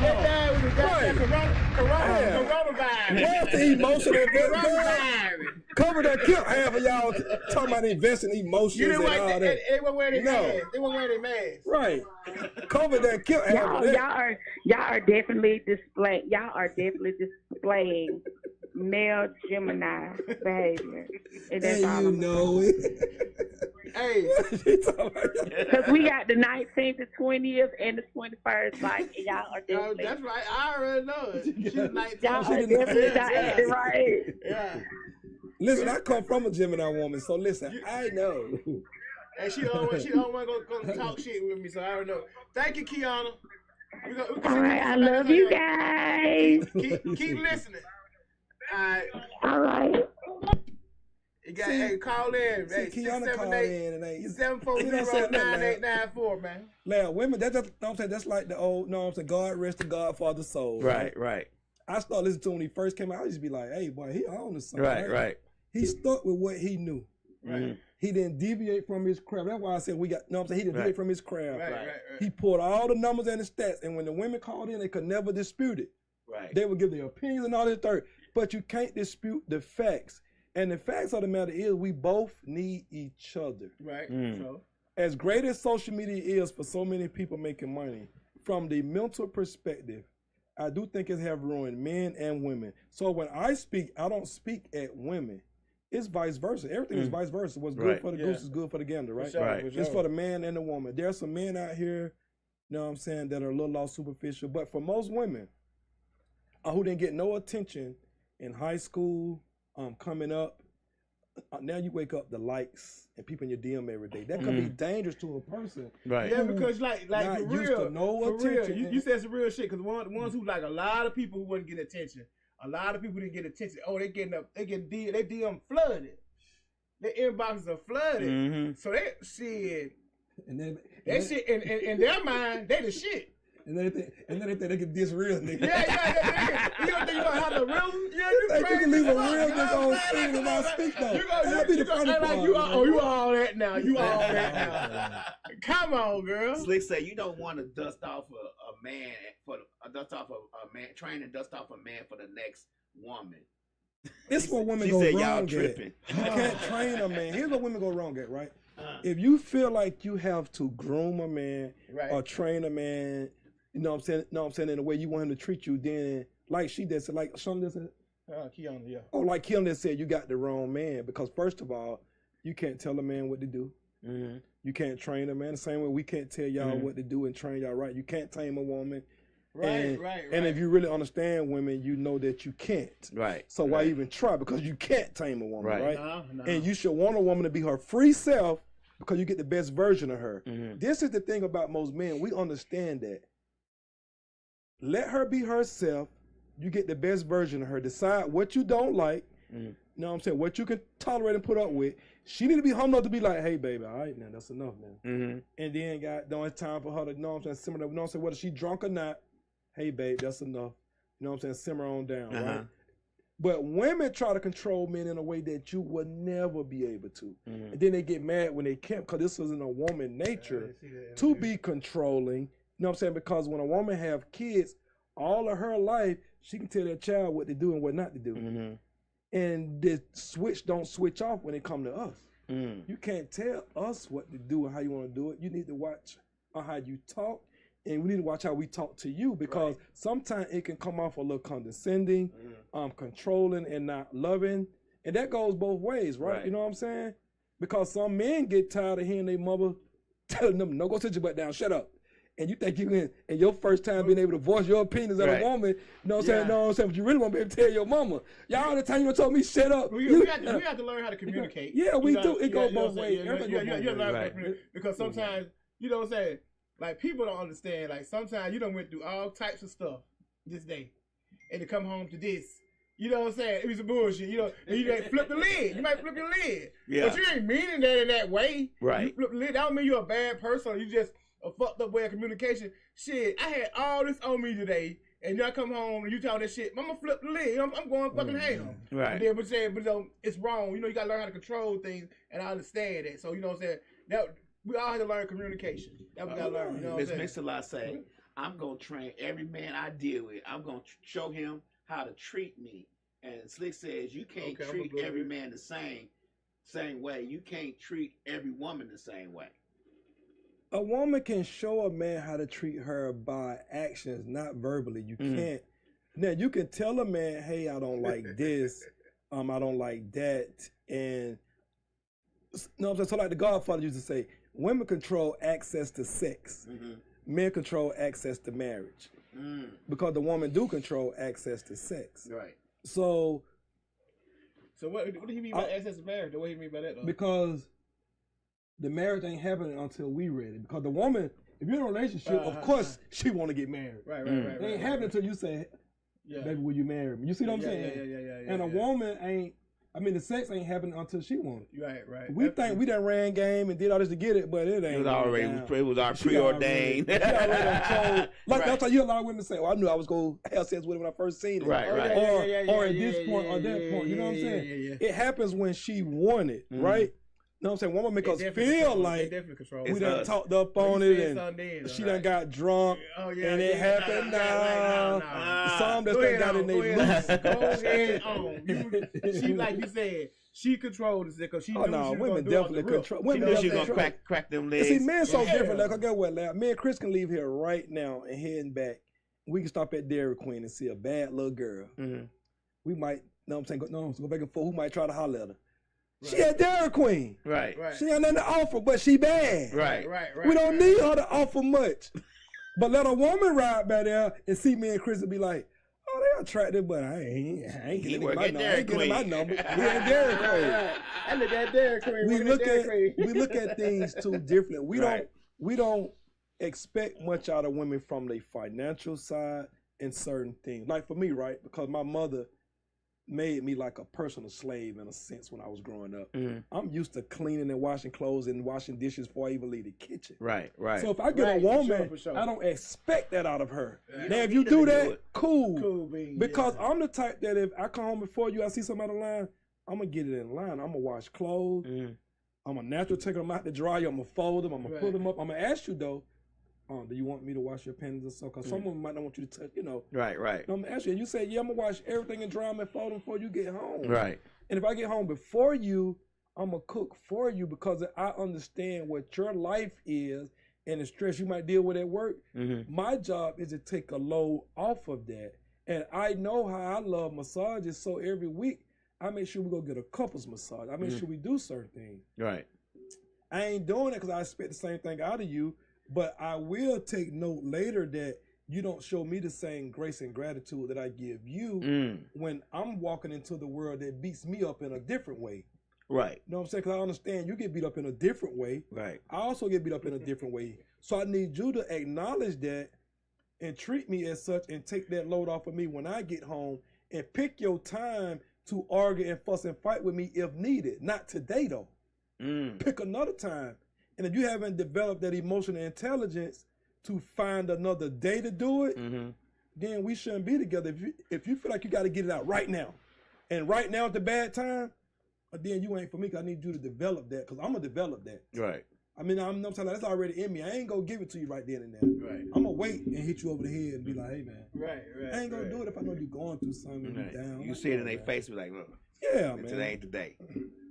Coronavirus. Where's the emotional investment? COVID done killed half of y'all talking about investing emotions and all that. They won't wear their masks. They won't wear their masks. Right. COVID done killed half of that. Y'all are definitely displaying male Gemini behavior. And that's all you know it. Hey, because we got the 19th, the 20th, and the 21st. Like y'all are definitely. That's right. I already know it. She's 19. Y'all are definitely not acting right. Yeah. Listen, I come from a Gemini woman, so listen, I know. And she don't want to talk shit with me, so I don't know. Thank you, Kiana. All right, I love you guys. Keep listening. All right. You got call in. Hey, Kiana called in and 740-9894, man. Now, women, that's like the old, God rest the Godfather's soul. Right. I started listening to him when he first came out. I used to be like, hey, boy, he on to something. Right. He stuck with what he knew. Right. He didn't deviate from his craft. That's why I said he didn't deviate from his craft. Right. He pulled all the numbers and the stats, and when the women called in, they could never dispute it. Right. They would give their opinions and all this dirt, but you can't dispute the facts. And the facts of the matter is we both need each other. Right. So, as great as social media is for so many people making money, from the mental perspective, I do think it have ruined men and women. So when I speak, I don't speak at women. It's vice versa. Everything is vice versa. What's good for the goose is good for the gander, right? Right. It's for the man and the woman. There are some men out here, you know what I'm saying, that are a little off superficial. But for most women who didn't get no attention in high school, coming up, now you wake up the likes and people in your DM every day. That could be dangerous to a person. Right. Yeah, because like for real, you said some real shit. Because the ones who like a lot of people who wouldn't get attention. A lot of people didn't get attention. Oh, they DM flooded. Their inboxes are flooded. So they shit. And then that shit in their mind, they the shit. And then they think they can diss real niggas. Yeah. You don't think you gonna have the real? Yeah, you crazy. You can leave a real nigga on screen and not speak though. That'd be the funny part. You all that now. You all that now. Come on, girl. Slick say you don't want to dust off a man train and dust off a man for the next woman. It's what women she go said wrong y'all at. tripping. You can't train a man. Here's what women go wrong at, right? If you feel like you have to groom a man or train a man, you know what I'm saying? No, I'm saying in the way you want him to treat you, then like she did, like Sean did. Keon, yeah. Oh, like Keon just said, you got the wrong man because first of all, you can't tell a man what to do. Mm-hmm. You can't train a man the same way we can't tell y'all what to do and train y'all right. You can't tame a woman. Right. And if you really understand women, you know that you can't. Right. So why even try? Because you can't tame a woman, right? No. And you should want a woman to be her free self because you get the best version of her. Mm-hmm. This is the thing about most men. We understand that. Let her be herself. You get the best version of her. Decide what you don't like. Mm-hmm. You know what I'm saying? What you can tolerate and put up with. She need to be humble enough to be like, hey, baby, all right, now that's enough now. Mm-hmm. And then it's time for her to, you know what I'm saying, simmer. You know what I'm saying? Whether she drunk or not, hey, babe, that's enough. You know what I'm saying? Simmer on down, right? But women try to control men in a way that you would never be able to. Mm-hmm. And then they get mad when they can't, because this isn't a woman nature to be controlling. You know what I'm saying? Because when a woman have kids, all of her life, she can tell that child what to do and what not to do. Mm-hmm. And the switch don't switch off when it come to us. Mm. You can't tell us what to do and how you want to do it. You need to watch how you talk, and we need to watch how we talk to you, because sometimes it can come off a little condescending, controlling, and not loving. And that goes both ways, right? You know what I'm saying? Because some men get tired of hearing their mother telling them, no, go sit your butt down, shut up. And you think you can, and your first time being able to voice your opinions as a woman, you know what I'm saying? No, I'm saying, but you really want to be able to tell your mama. Y'all all the time you told me shut up. We have to learn how to communicate. Yeah, we do. It goes both ways. You learn how to communicate. Because sometimes, you know what I'm saying, like people don't understand, like sometimes you done went through all types of stuff this day, and to come home to this. You know what I'm saying? It was some bullshit. You know, and you might flip the lid. You might flip your lid. Yeah. But you ain't meaning that in that way. Right. You flip the lid. That don't mean you're a bad person. You just a fucked up way of communication. Shit, I had all this on me today, and you come home and you talk that shit. Mama flip the lid. You know, I'm going fucking ham. Right. And then, but you know, it's wrong. You know, you gotta learn how to control things, and I understand that. So you know what I'm saying? That we all have to learn communication. That we gotta learn. You know what I'm saying? Miss Mix-a-Lot say, I'm gonna train every man I deal with. I'm gonna show him how to treat me. And Slick says you can't treat every man the same way. You can't treat every woman the same way. A woman can show a man how to treat her by actions, not verbally. You can't. Now you can tell a man, "Hey, I don't like this. I don't like that." And no, so like the Godfather used to say, women control access to sex. Men control access to marriage. Because the woman do control access to sex. Right. So what do you mean by access to marriage? What do you mean by that, though? Because the marriage ain't happening until we ready. Because the woman, if you're in a relationship, of course she want to get married. Right. It ain't happening until you say, baby, will you marry me? You see what I'm saying? Yeah. And a woman ain't, the sex ain't happening until she want it. Right. We think we done ran game and did all this to get it, but it ain't. It was already, it was our preordained. She already controlled. Like that's how you hear a lot of women say, "Oh, I knew I was going to have sex with it when I first seen it." Right. Or at this point or that point. You know what I'm saying? It happens when she wanted, right? You know what I'm saying? Woman make us feel like we done talked up on it and she done got drunk and it happened now. Some that done got in their loose. Go ahead on. She, like you said, she controlled it because she knew she was women do definitely control. She knew she was going to crack them legs. See, men so different. Like, guess what, lad? Me and Chris can leave here right now and heading back. We can stop at Dairy Queen and see a bad little girl. We might, you know what I'm saying, go back and forth. Who might try to holler at her? Right. She at Dairy Queen. Right. She ain't nothing to offer, but she bad. Right. We don't need her to offer much. But let a woman ride by there and see me and Chris and be like, oh, they attractive, but I ain't getting my number. I ain't getting my number. We at Dairy Queen. I look at Dairy Queen. We look at things too differently. We don't expect much out of women from the financial side and certain things. Like for me, right? Because my mother made me like a personal slave in a sense when I was growing up. I'm used to cleaning and washing clothes and washing dishes before I even leave the kitchen. Right. So if I get a woman, I don't expect that out of her. Now if you do that, cool. Because I'm the type that if I come home before you, I see somebody in line, I'm going to get it in line. I'm going to wash clothes. I'm going to naturally take them out the dryer. I'm going to fold them. I'm going to put them up. I'm going to ask you though, do you want me to wash your panties or so? Because some women might not want you to touch, Right. I'm asking you, say, yeah, I'm going to wash everything and dry them and fold them before you get home. Right. And if I get home before you, I'm going to cook for you because I understand what your life is and the stress you might deal with at work. My job is to take a load off of that. And I know how I love massages, so every week I make sure we go get a couples massage. I make sure we do certain things. Right. I ain't doing it because I expect the same thing out of you, but I will take note later that you don't show me the same grace and gratitude that I give you when I'm walking into the world that beats me up in a different way. Right. You know what I'm saying? Because I understand you get beat up in a different way. Right. I also get beat up in a different way. So I need you to acknowledge that and treat me as such and take that load off of me when I get home and pick your time to argue and fuss and fight with me if needed. Not today, though. Pick another time. And if you haven't developed that emotional intelligence to find another day to do it, then we shouldn't be together. If you feel like you got to get it out right now, and right now at the bad time, then you ain't for me because I need you to develop that because I'm going to develop that. Right. I mean, I'm telling you, that's already in me. I ain't going to give it to you right then and there. Right. I'm going to wait and hit you over the head and be like, hey, man. Right. I ain't going to do it if I know you're going through something and you down. You see it in their face, be like, look. Yeah, man. Today ain't the day.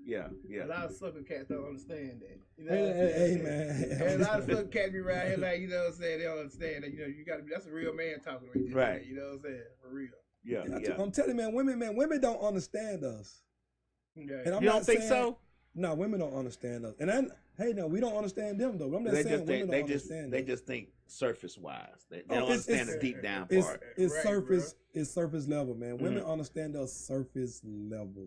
Yeah. A lot of sucker cats don't understand that. You know hey, man. And a lot of sucker cats be around here like, you know what I'm saying, they don't understand that, you got to be, that's a real man talking right there. Right. You know what I'm saying? For real. Yeah. I'm telling you, man, women don't understand us. Okay. And I'm You not don't think saying, so? No, women don't understand us. And no, we don't understand them though. I'm not saying women don't understand They us. just think surface wise. They don't understand the deep down part. It's Right, surface. It's surface level, man. Women understand us surface level.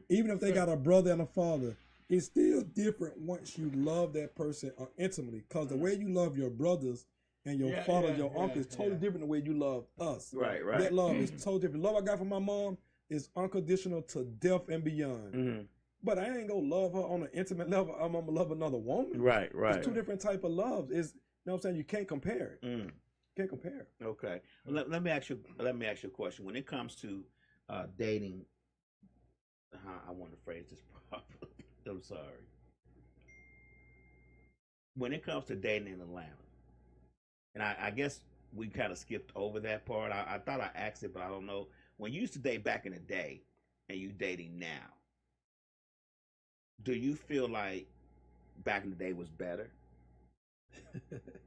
Even if they got a brother and a father, it's still different once you love that person intimately. Because the way you love your brothers and your father, your uncle is totally different the way you love us. Right. That love is totally different. Love I got from my mom is unconditional to death and beyond. But I ain't gonna love her on an intimate level. I'm gonna love another woman. Right. It's two different type of loves. You know what I'm saying? You can't compare it. Can't compare it. Okay. Well, let me ask you a question. When it comes to dating, I want to phrase this properly. I'm sorry. When it comes to dating in Atlanta, and I guess we kind of skipped over that part. I thought I asked it, but I don't know. When you used to date back in the day and you dating now, do you feel like back in the day was better?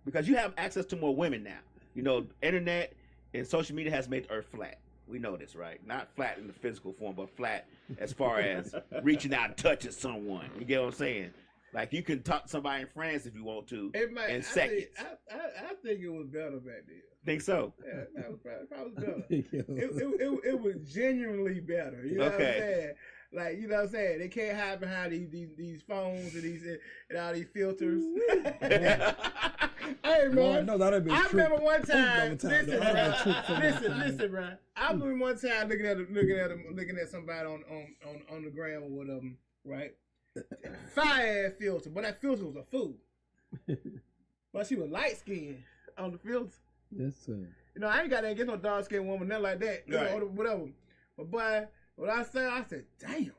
Because you have access to more women now. You know, internet and social media has made the earth flat. We know this, right? Not flat in the physical form, but flat as far as reaching out and touching someone. You get what I'm saying? Like you can talk to somebody in France if you want to in seconds. I think it was better back then. Think so? Yeah, that was probably better. it was genuinely better. You know what I'm saying? Like, you know what I'm saying? They can't hide behind these phones and all these filters. Hey, man. No, that'd be I true. remember one time. Listen, bro. I remember one time looking at somebody on the gram or whatever, right? Fire ass filter, but that filter was a fool. But she was light skinned on the filter. Yes, sir. You know, I ain't got to get no dark skinned woman, nothing like that. Right. You know, whatever. But boy, when I said, damn,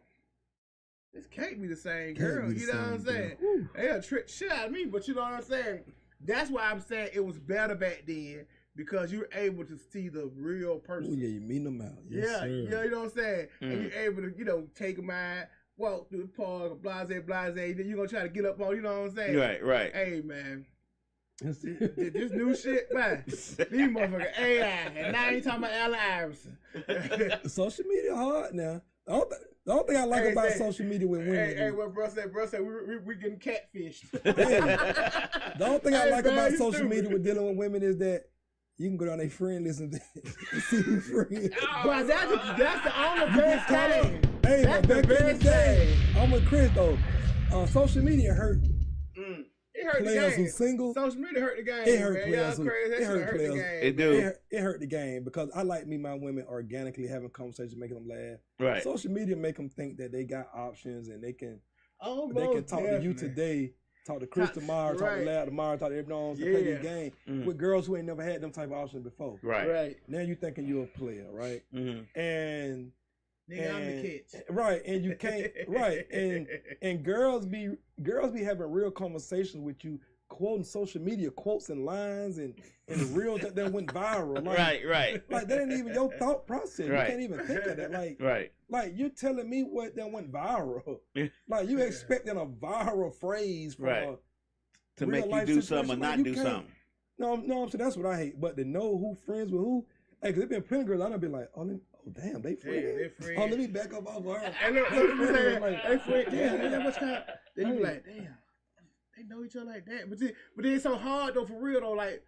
this can't be the same girl. You know what I'm saying? They'll trick shit out of me, but you know what I'm saying? That's why I'm saying it was better back then because you're able to see the real person. Oh, yeah, you mean them out. Yes, sir. You know what I'm saying? And you're able to, you know, take them out, walk through the park, blase, then you're going to try to get up on, you know what I'm saying? Right. Hey, man. This new shit, man. These motherfuckers AI, and now I ain't talking about Allen Iverson. Social media hard now. The only thing I like about social media with women. Hey, what bro said, we getting catfished. The only thing I like about social media with dealing with women is that you can go down their friend list and see who friends. But that's the only best thing. Hey, that's the best thing. I'm with Chris though. Social media hurt. It hurt players the game. who single. Social media hurt the game. It hurt players. It hurt the game. It do. It hurt the game because I like me, my women organically having conversations, making them laugh. Right. Social media make them think that they got options and they can talk definitely. to you today, talk to Chris tomorrow, talk to Lad tomorrow, talk to everyone else to play this game with girls who ain't never had them type of options before. Right. Now you thinking you're a player, right? And nigga, I'm the kids. Right, and you can't. Right, and girls be having real conversations with you quoting social media quotes and lines and reels that went viral. Like, right. Like that ain't even your thought process. Right. You can't even think of that. Like, right. Like you're telling me what that went viral. Like you expecting a viral phrase from right. to make you do something or not do something. No, so that's what I hate. But to know who friends with who, hey, cause there been plenty of girls I done be like, oh damn, they friends. Yeah, they friends. Oh, let me back up off her. And look, they friends. Damn, what's kind? Then you be like, damn, they know each other like that. But then it's so hard though, for real though, like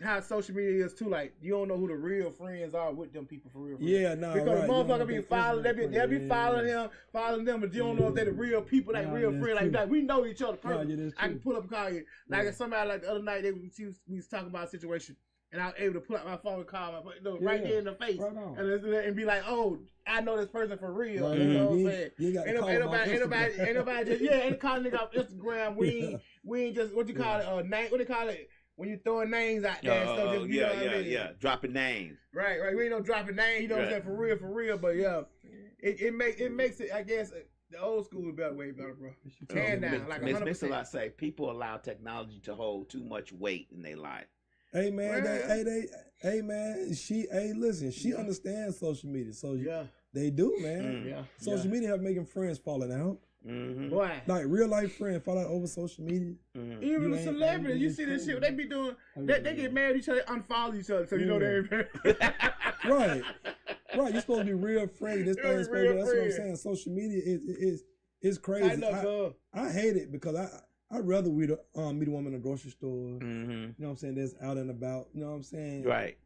how social media is too. Like you don't know who the real friends are with them people for real. Yeah, no, because right. the motherfucker be following, they'll be following him, following them, but you don't know if they're the real people, like real friends. Like we know each other personally. I can pull up and call you. Like somebody like the other night, we was talking about a situation. And I was able to pull out my phone and call right there in the face, and be like, "Oh, I know this person for real." Right. You know what I'm saying? Ain't nobody just ain't calling nigga off Instagram. We ain't just what you call it name. What do you call it when you throwing names out there? Yeah, dropping names. Right. We ain't no dropping names. You know what I'm saying? For real. But yeah, it makes it. I guess the old school is better, way better, bro. Hand down, like 100%. Miss a lot say people allow technology to hold too much weight in their life. Hey man, listen, she understands social media, so they do, man. Social media have making friends falling out. Mm-hmm. Boy, like real life friends fall out over social media. Mm-hmm. Even the celebrities, you see this shit, they be doing, they get mad at each other, unfollow each other, so you know they ain't right. You're supposed to be real friends. This thing is supposed to be, that's what I'm saying. Social media is crazy. I hate it because I'd rather meet a woman in a grocery store. Mm-hmm. You know what I'm saying? That's out and about. You know what I'm saying? Right.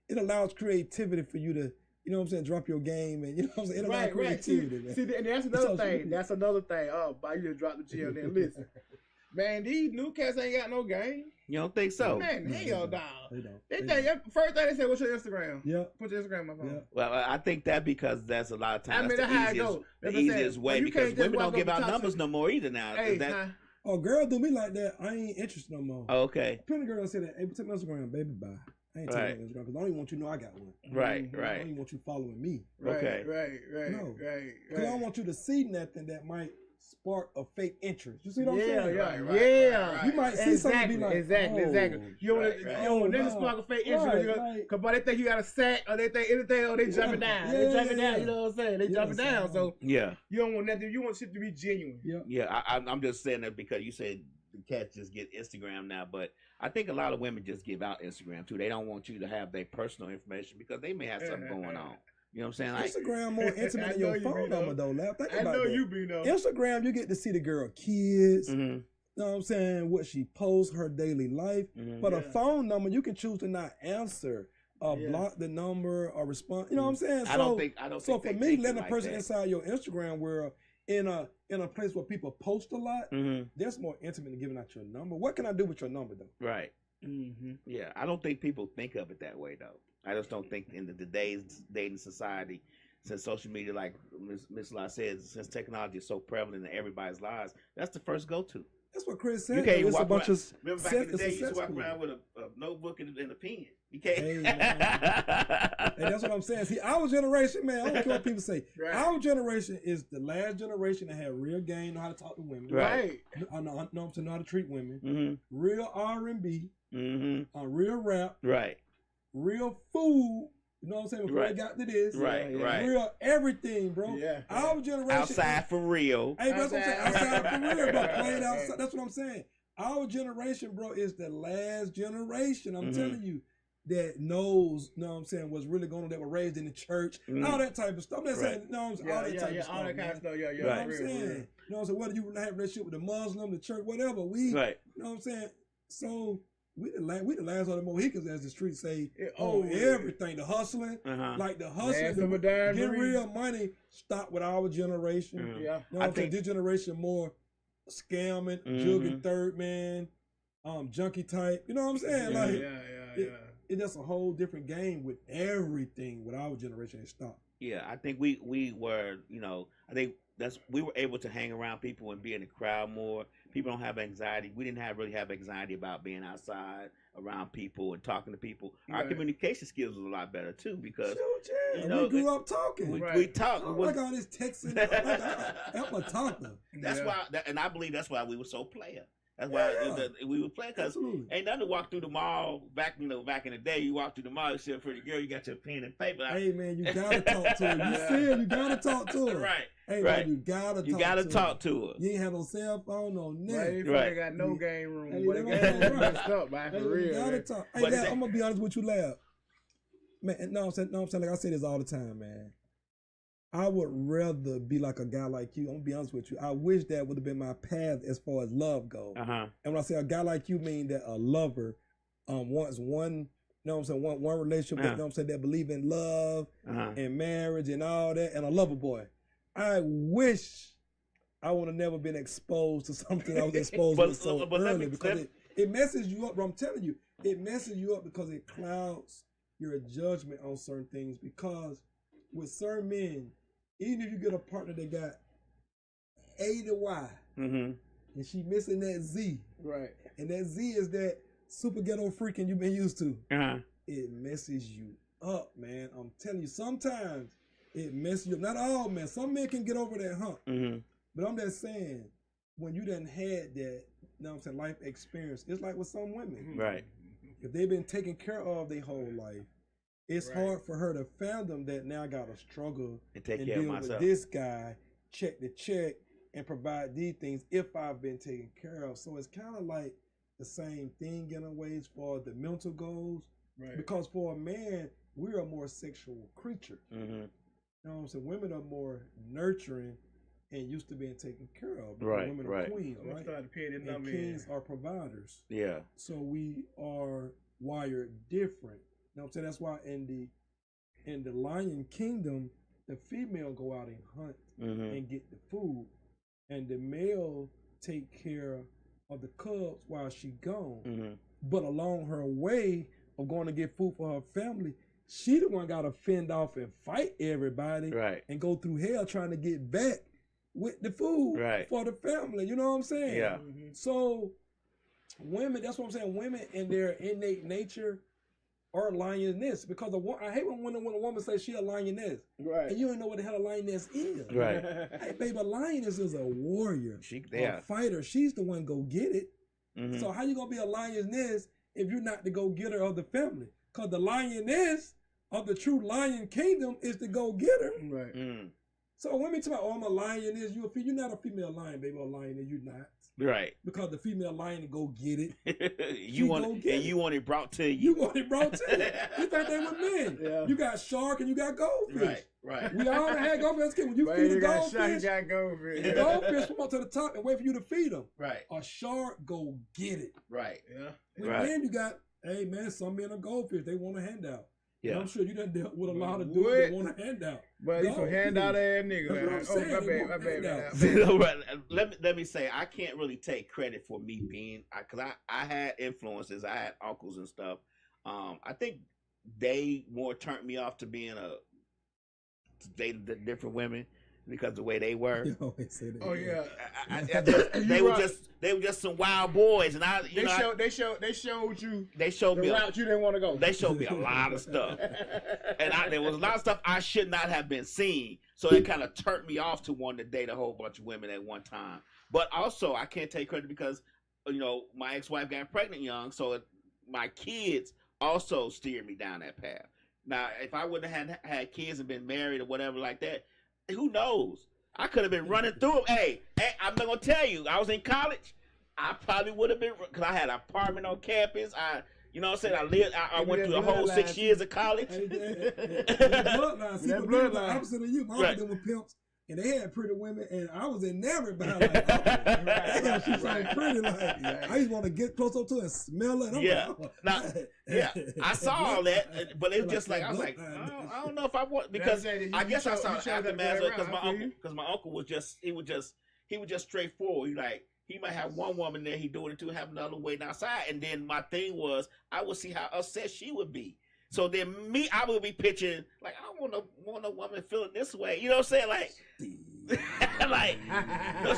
It allows creativity for you to, you know what I'm saying, drop your game and you know what I'm saying? It allows creativity, man. See, and that's another thing. That's another thing. Oh, you just drop the chill there. Listen. Man, these new cats ain't got no game. You don't think so? Man, hell no. They First thing they said, what's your Instagram? Yeah. Put your Instagram on my phone. Yeah. Well, I think that because that's a lot of times the easiest easiest way because women don't give out numbers no more either now. Hey, oh, girl do me like that. I ain't interested no more. Oh, okay. Plenty of girls say that. Hey, take my Instagram, baby, bye. I ain't taking my Instagram because I don't even want you to know I got one. Right. I don't even want you following me. Okay. Right. No. Because I don't want you to see nothing that might spark a fake interest. You see what I'm saying? Yeah. You might see something and be like, exactly. You don't want them to spark a fake interest because they think you got a sack or they think anything or they jumping down. They jumping down. You know what I'm saying? They jumping down. So you don't want nothing. You want shit to be genuine. Yeah. I'm just saying that because you said the cats just get Instagram now, but I think a lot of women just give out Instagram too. They don't want you to have their personal information because they may have something going on. You know what I'm saying? Like, Instagram more intimate than your phone number though. Now think about that. You be though. Instagram, you get to see the girl kids. Mm-hmm. You know what I'm saying? What she posts, her daily life. Mm-hmm. But a phone number, you can choose to not answer, block the number, or respond. You know what I'm saying? I don't think. So for me, letting a person inside your Instagram world in a place where people post a lot, that's more intimate than giving out your number. What can I do with your number though? Right. Mm-hmm. Yeah, I don't think people think of it that way though. I just don't think in today's dating society, since social media, like Miss La said, since technology is so prevalent in everybody's lives, that's the first go-to. That's what Chris said. You can't it's walk a bunch around. of Remember back in the day, you used to walk around with a notebook and a pen. You can't. Hey, that's what I'm saying. See, our generation, man, I don't care what people say. Right. Our generation is the last generation that had real game, know how to talk to women. Right. Know how to treat women. Real R&B. Real rap. Right. Real food. You know what I'm saying? Before I got to this. Right. Real everything, bro. Yeah. Our generation. Outside for real. Hey, that's what I'm saying. Outside for real, bro. Playing outside. That's what I'm saying. Our generation, bro, is the last generation. I'm telling you. That knows, you know what I'm saying, what's really going on, that were raised in the church, all that type of stuff. I'm not saying, you know what I'm saying, all that type of stuff. All that kind of stuff, You know what I'm saying? You know what I'm saying? Whether you have a relationship with the Muslim, the church, whatever, you know what I'm saying? So, we the last of the Mohicans, as the streets say, everything, the hustling, like the hustling, get real money, stop with our generation. You know what I'm saying? This generation more scamming, jugging third man, junkie type, you know what I'm saying? It's just a whole different game with everything with our generation and stop. Yeah, I think we were, you know, I think we were able to hang around people and be in the crowd more. People don't have anxiety. We didn't really have anxiety about being outside around people and talking to people. Our communication skills was a lot better too because you know, we grew up talking. We talked. Like all this texting. I'm a talker. That's why, and I believe that's why we were so player. That's why we were playing, because ain't nothing to walk through the mall back in the day. You walk through the mall, you see a pretty girl, you got your pen and paper. Hey man, you gotta talk to her. You said you gotta talk to her. Right. Hey right. man, you gotta talk to her. You ain't have no cell phone, no nothing. Right. They got no game room. Hey, But they got messed up, man, for real. You gotta talk. Hey, Lab, I'm gonna be honest with you, Lab. Man, no, I'm saying, like I say this all the time, man. I would rather be like a guy like you. I'm gonna be honest with you. I wish that would have been my path as far as love goes. And when I say a guy like you, mean that a lover wants one, you know what I'm saying, one relationship, you know what I'm saying, that believe in love and marriage and all that, and a lover boy. I wish I would have never been exposed to something I was exposed to so early, because it messes you up, bro. I'm telling you, it messes you up because it clouds your judgment on certain things. Because with certain men, even if you get a partner that got A to Y, and she missing that Z, right? And that Z is that super ghetto freaking you've been used to. It messes you up, man. I'm telling you, sometimes it messes you up. Not all men. Some men can get over that hump. But I'm just saying, when you done had that, you know what I'm saying, life experience, it's like with some women. Right. If they've been taken care of their whole life, it's hard for her to fathom that now I gotta struggle and deal with this guy, check the check, and provide these things if I've been taken care of. So it's kind of like the same thing in a way as far as the mental goals. Right. Because for a man, we're a more sexual creature. You know what I'm saying? Women are more nurturing and used to being taken care of. Right. Women are queens, right? And kings are providers. Yeah. So we are wired different. You know what I'm saying? That's why in the Lion Kingdom, the female go out and hunt and get the food, and the male take care of the cubs while she gone. But along her way of going to get food for her family, she the one got to fend off and fight everybody, and go through hell trying to get back with the food for the family. You know what I'm saying? Yeah. So women, that's what I'm saying. Women in their innate nature are lioness, because I hate when a woman says she a lioness, and you don't know what the hell a lioness is. Right. Hey, baby, a lioness is a warrior, a fighter. She's the one go get it. So how you gonna be a lioness if you're not the go getter of the family? Because the lioness of the true Lion Kingdom is the go getter. Right. So women talk about, I'm a lioness. You're not a female lion, baby. A lioness, you're not. Right. Because the female lion go get it. you want it brought to you. You want it brought to you. You think they were men. Yeah. You got shark and you got goldfish. Right. We all had goldfish. When you feed a goldfish, the goldfish come up to the top and wait for you to feed them. Right. A shark go get it. Right. Yeah. And then you got, hey man, some men are goldfish. They want a handout. Yeah. I'm sure you done dealt with a lot of dudes that want a handout. But you some handout ass nigga. That's what I'm saying. Let me say, I can't really take credit for me being, because I had influences, I had uncles and stuff. I think they more turned me off to being dating different women because the way they were. Oh yeah. They were just some wild boys, and they showed you the route you didn't want to go. They showed me a lot of stuff, and there was a lot of stuff I should not have been seeing. So it kind of turned me off to wanting to date a whole bunch of women at one time. But also, I can't take credit because my ex-wife got pregnant young, so my kids also steered me down that path. Now, if I wouldn't have had kids and been married or whatever like that, who knows? I could have been running through them. Hey, I'm not gonna tell you. I was in college. I probably would have been, because I had an apartment on campus. You know what I'm saying? I went through the whole 6 years of college. Bloodline. See, bloodline. Opposite of you, my uncle were pimps, and they had pretty women, and I was enamored by like, damn, she's so pretty. Like, I just want to get close up to her and smell it. I saw all that, but it was just like, I was like, I don't know if I want, because I guess I saw the aftermath because my uncle was just, he was just straightforward. He might have one woman there, he doing it to have another waiting outside. And then my thing was, I would see how upset she would be. So then I would be pitching, like, I don't want a woman feeling this way. You know what I'm saying?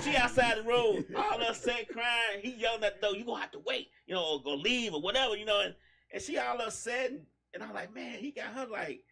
She outside the road, all upset, crying. He yelling at the door, you gonna have to wait, or go leave or whatever, and she all upset. And I'm like, man, he got her like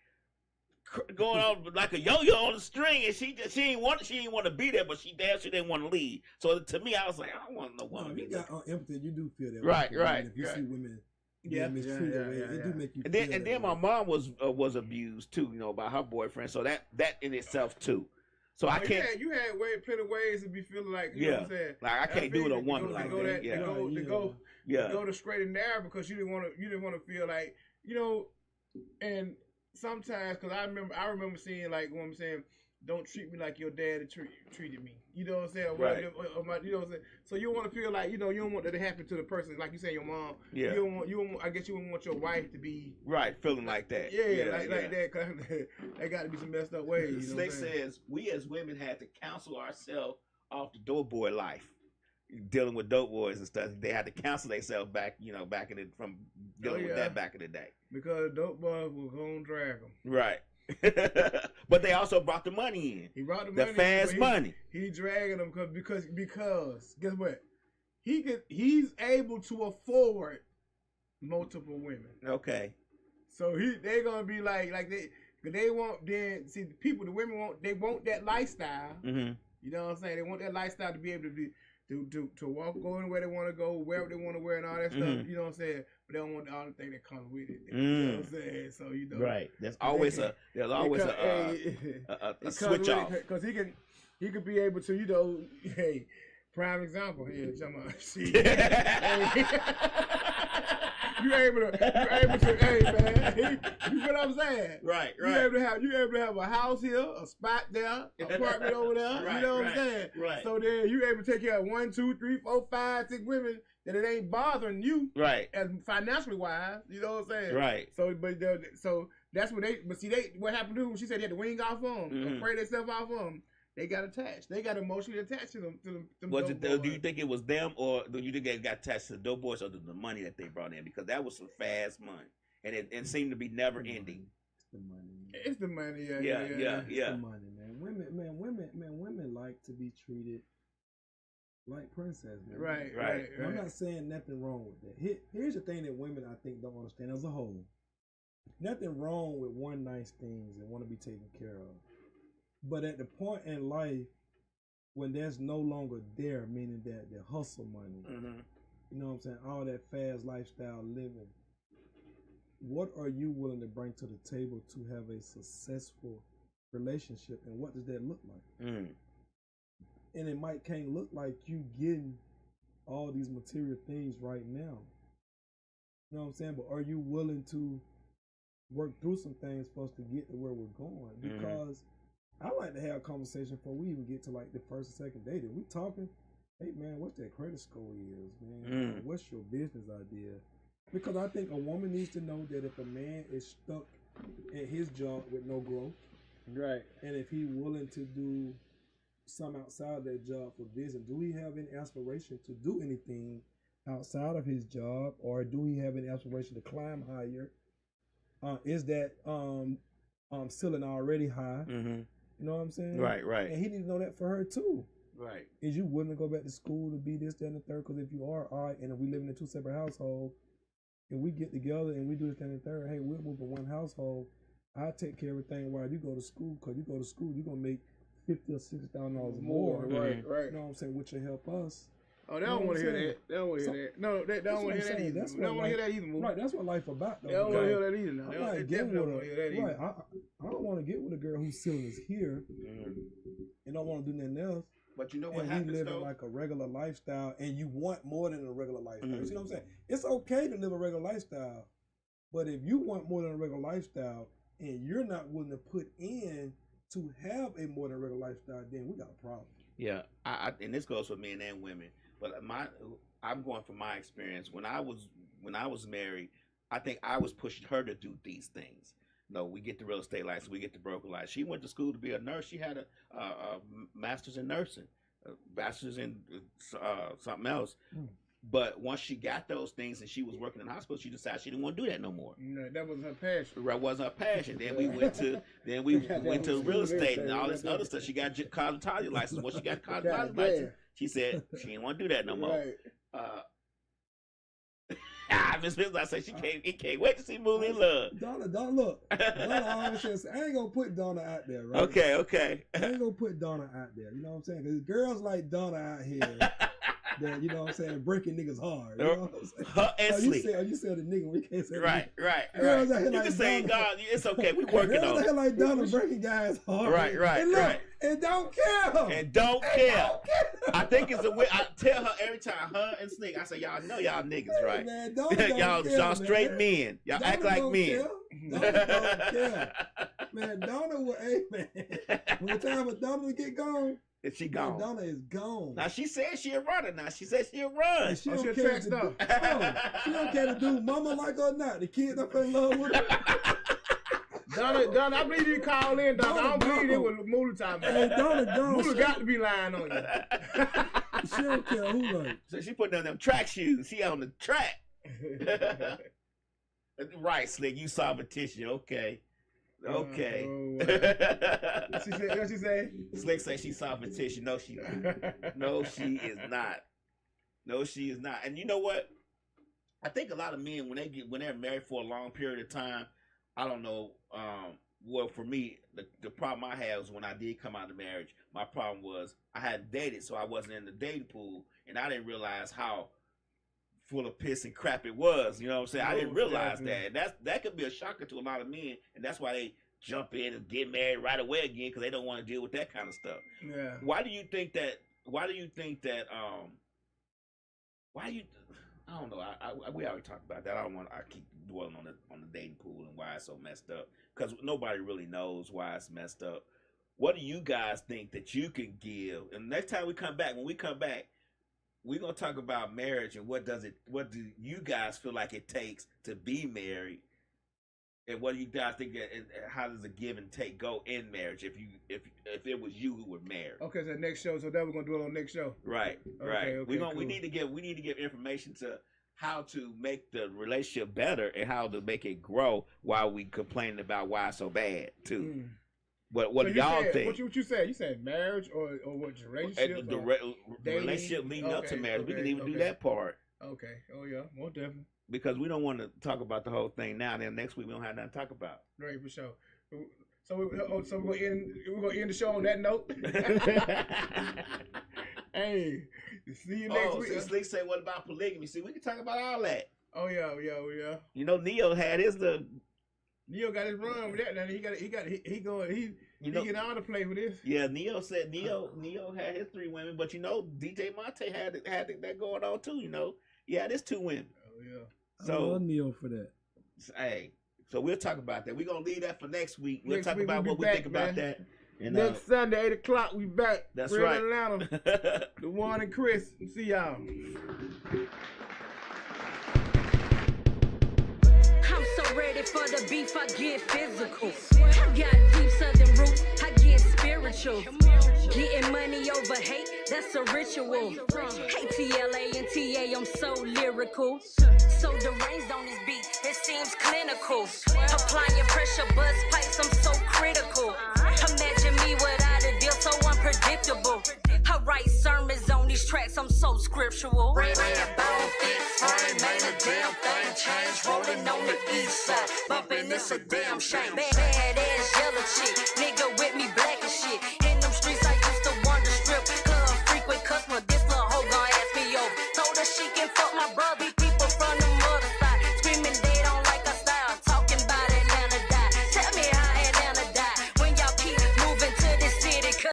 going on like a yo-yo on the string, and she didn't want to be there, but she didn't want to leave. So to me, I was like, I don't want no woman. You got empathy. You do feel that. Right. If you see women. Mistreated, it do make you. And then my mom was abused too, by her boyfriend. So that in itself too. So I can't. You had plenty of ways to be feeling like you know what I'm saying. Like I can't do it on woman like that. To go the straight and narrow because you didn't want to feel like and sometimes because I remember seeing like what I'm saying. Don't treat me like your dad treated me. You know what I'm saying? Right. You know what I'm saying? So you want to feel like you don't want that to happen to the person, like you say, your mom. Yeah. You don't want. I guess you wouldn't want your wife to be feeling like that. Like that. Cause that got to be some messed up ways. You know says we as women had to counsel ourselves off the dope boy life, dealing with dope boys and stuff. They had to counsel themselves back, back in from dealing with that back in the day. Because dope boys was gonna drag them. Right. But they also brought the money in. He brought the money, the fast money. He dragging them because guess what? He's able to afford multiple women. Okay. So they're gonna be like they want the women want that lifestyle. Mm-hmm. You know what I'm saying? They want that lifestyle to be able to walk, go anywhere they want to go, wear what they want to wear, and all that stuff. You know what I'm saying? But they don't want all the thing that comes with it. You know what I'm saying? So right. There's always a switch off because he could be able to hey, prime example here. You able to, hey man, you know what I'm saying? Right. You able to have a house here, a spot there, apartment over there. Right, you know what I'm saying? Right. So then you able to take care of 1, 2, 3, 4, 5, 6 women that it ain't bothering you. Right. As financially wise, you know what I'm saying? Right. So so that's what what happened to them? She said they had to wing off them, afraid themselves off them. They got attached. They got emotionally attached to them. Do you think it was them, or do you think they got attached to the dope boys, or the money that they brought in? Because that was some fast money, and it seemed to be never ending. It's the money. Yeah. It's the money, man. Women like to be treated like princess, man. Right. I'm not saying nothing wrong with that. Here's the thing that women I think don't understand as a whole. Nothing wrong with wanting nice things and want to be taken care of. But at the point in life when there's no longer there, meaning that the hustle money, you know what I'm saying, all that fast lifestyle living, what are you willing to bring to the table to have a successful relationship, and what does that look like? And it can't look like you getting all these material things right now. You know what I'm saying? But are you willing to work through some things for us to get to where we're going? Because I like to have a conversation before we even get to like the first or second date. If we talking, hey man, what's that credit score is, man? What's your business idea? Because I think a woman needs to know that if a man is stuck at his job with no growth, right, and if he's willing to do some outside that job for business, do he have any aspiration to do anything outside of his job, or do he have any aspiration to climb higher? Is that ceiling already high? You know what I'm saying? Right. And he needs to know that for her too. Right. Is you willing to go back to school to be this, that, and the third? Because if you are, all right, and if we live in a 2 separate households, and we get together and we do this, that, and the third, hey, we'll move in one household. I take care of everything while you go to school. Because you go to school, you're gonna make $50,000 or $60,000 more. Right. You know what I'm saying? Which will help us. Oh, they don't want to hear that. They don't want to hear that. No, they don't want to hear that either. They don't want to hear that either. Right, that's what life about. Though. They don't want to hear that either. No. I'm not getting with right. I don't want to get with a girl whose ceiling is here and don't want to do nothing else. But you know what and happens, you living though? like a regular lifestyle, and you want more than a regular lifestyle. You see what I'm saying? It's okay to live a regular lifestyle, but if you want more than a regular lifestyle and you're not willing to put in to have a more than a regular lifestyle, then we got a problem. Yeah, and this goes for men and women. But I'm going from my experience. When I was married, I think I was pushing her to do these things. No, we get the real estate license, we get the broker license. She went to school to be a nurse. She had a master's in nursing, a bachelor's in something else. But once she got those things and she was working in the hospital, she decided she didn't want to do that no more. No, that wasn't her passion. That wasn't her passion. Then we went to real estate and all this other stuff. She got cosmetology license. Once she got cosmetology license, she said she didn't want to do that no more. Right. Miss Smith, I said he can't wait to see Movie in Love. Donna, look. Donna always says, I ain't gonna put Donna out there, right? Okay. I ain't gonna put Donna out there. You know what I'm saying? Because girls like Donna out here that, you know what I'm saying, breaking niggas hard. You know what I'm saying? Her and Sleep. You said the nigga, we can't say right. Girls out here You like can say Donna. God, it's okay. We working girls on out it. here like Donna breaking guys hard. Right. And look, and don't care. And don't care. I think it's a way. I tell her every time, her and Sneak, I say, y'all know y'all niggas, right? Man, y'all y'all straight men. Y'all Donna act like men. Donna don't care. Man, Donna will, man. When it's time for Donna to get gone, Is she gone? Donna is gone. Now she said she a runner. Now she said she'll run. And she don't care to do. She don't care to do mama like her or not. The kid up in love with her. Donna, I believe you call in, Donna. I don't believe it was Moolah time. Hey, Donna gone. Moolah got to be lying on you. She don't care who like. So she putting on them track shoes. She on the track. Right, Slick. You saw Petition. Okay. What she say? Slick say she saw Petition. No, she not. No, she is not. No, she is not. And you know what? I think a lot of men when they're married for a long period of time, I don't know. Well, for me, the problem I had was when I did come out of marriage. My problem was I hadn't dated, so I wasn't in the dating pool, and I didn't realize how full of piss and crap it was. You know what I'm saying? I didn't realize that. And that could be a shocker to a lot of men, and that's why they jump in and get married right away again because they don't want to deal with that kind of stuff. Yeah. Why do you think that? I don't know. We already talked about that. I keep dwelling on the dating pool and why it's so messed up because nobody really knows why it's messed up. What do you guys think that you can give? And next time when we come back, we're gonna talk about marriage and what do you guys feel like it takes to be married, and what do you guys think? How does a give and take go in marriage if it was you who were married? Okay, so next show. So that we're gonna do it on next show. Right. Okay, cool. We need to give information to how to make the relationship better and how to make it grow while we complaining about why it's so bad too. What do y'all think? What you said? You said marriage or what? Relationship? Relationship leading up to marriage. We can even do that part. Okay. Oh yeah, more definitely. Because we don't want to talk about the whole thing now. Then next week we don't have nothing to talk about. Right, for sure. So we're gonna end the show on that note. Hey, see you next week. Slick say, what about polygamy? See, we can talk about all that. Oh yeah. You know, Neo had his Neo got his run with that. Now he get on to play with this. Yeah, Neo said Neo had his 3 women, but you know, DJ Monte had that going on too. You know, he had his 2 women. Oh yeah. So I love Neo for that. Hey, so we'll talk about that. We're gonna leave that for next week. We'll talk about what we think about that. And, next Sunday, 8 o'clock, we back. That's Real right. Atlanta. Duwon and Chris. See y'all. I'm so ready for the beef, I get physical. I got deep southern roots, I get spiritual. Getting money over hate, that's a ritual. Hey, TLA and TA, I'm so lyrical. So deranged on this beat, it seems clinical. Applying pressure, buzz pipes, I'm so critical. Imagine me without a deal, so unpredictable. I write sermons on these tracks, I'm so scriptural. Red bone, thick frame, ain't a damn thing changed. Rolling on the east side, bumping, it's a damn shame. Bad ass yellow chick, nigga with me black as shit.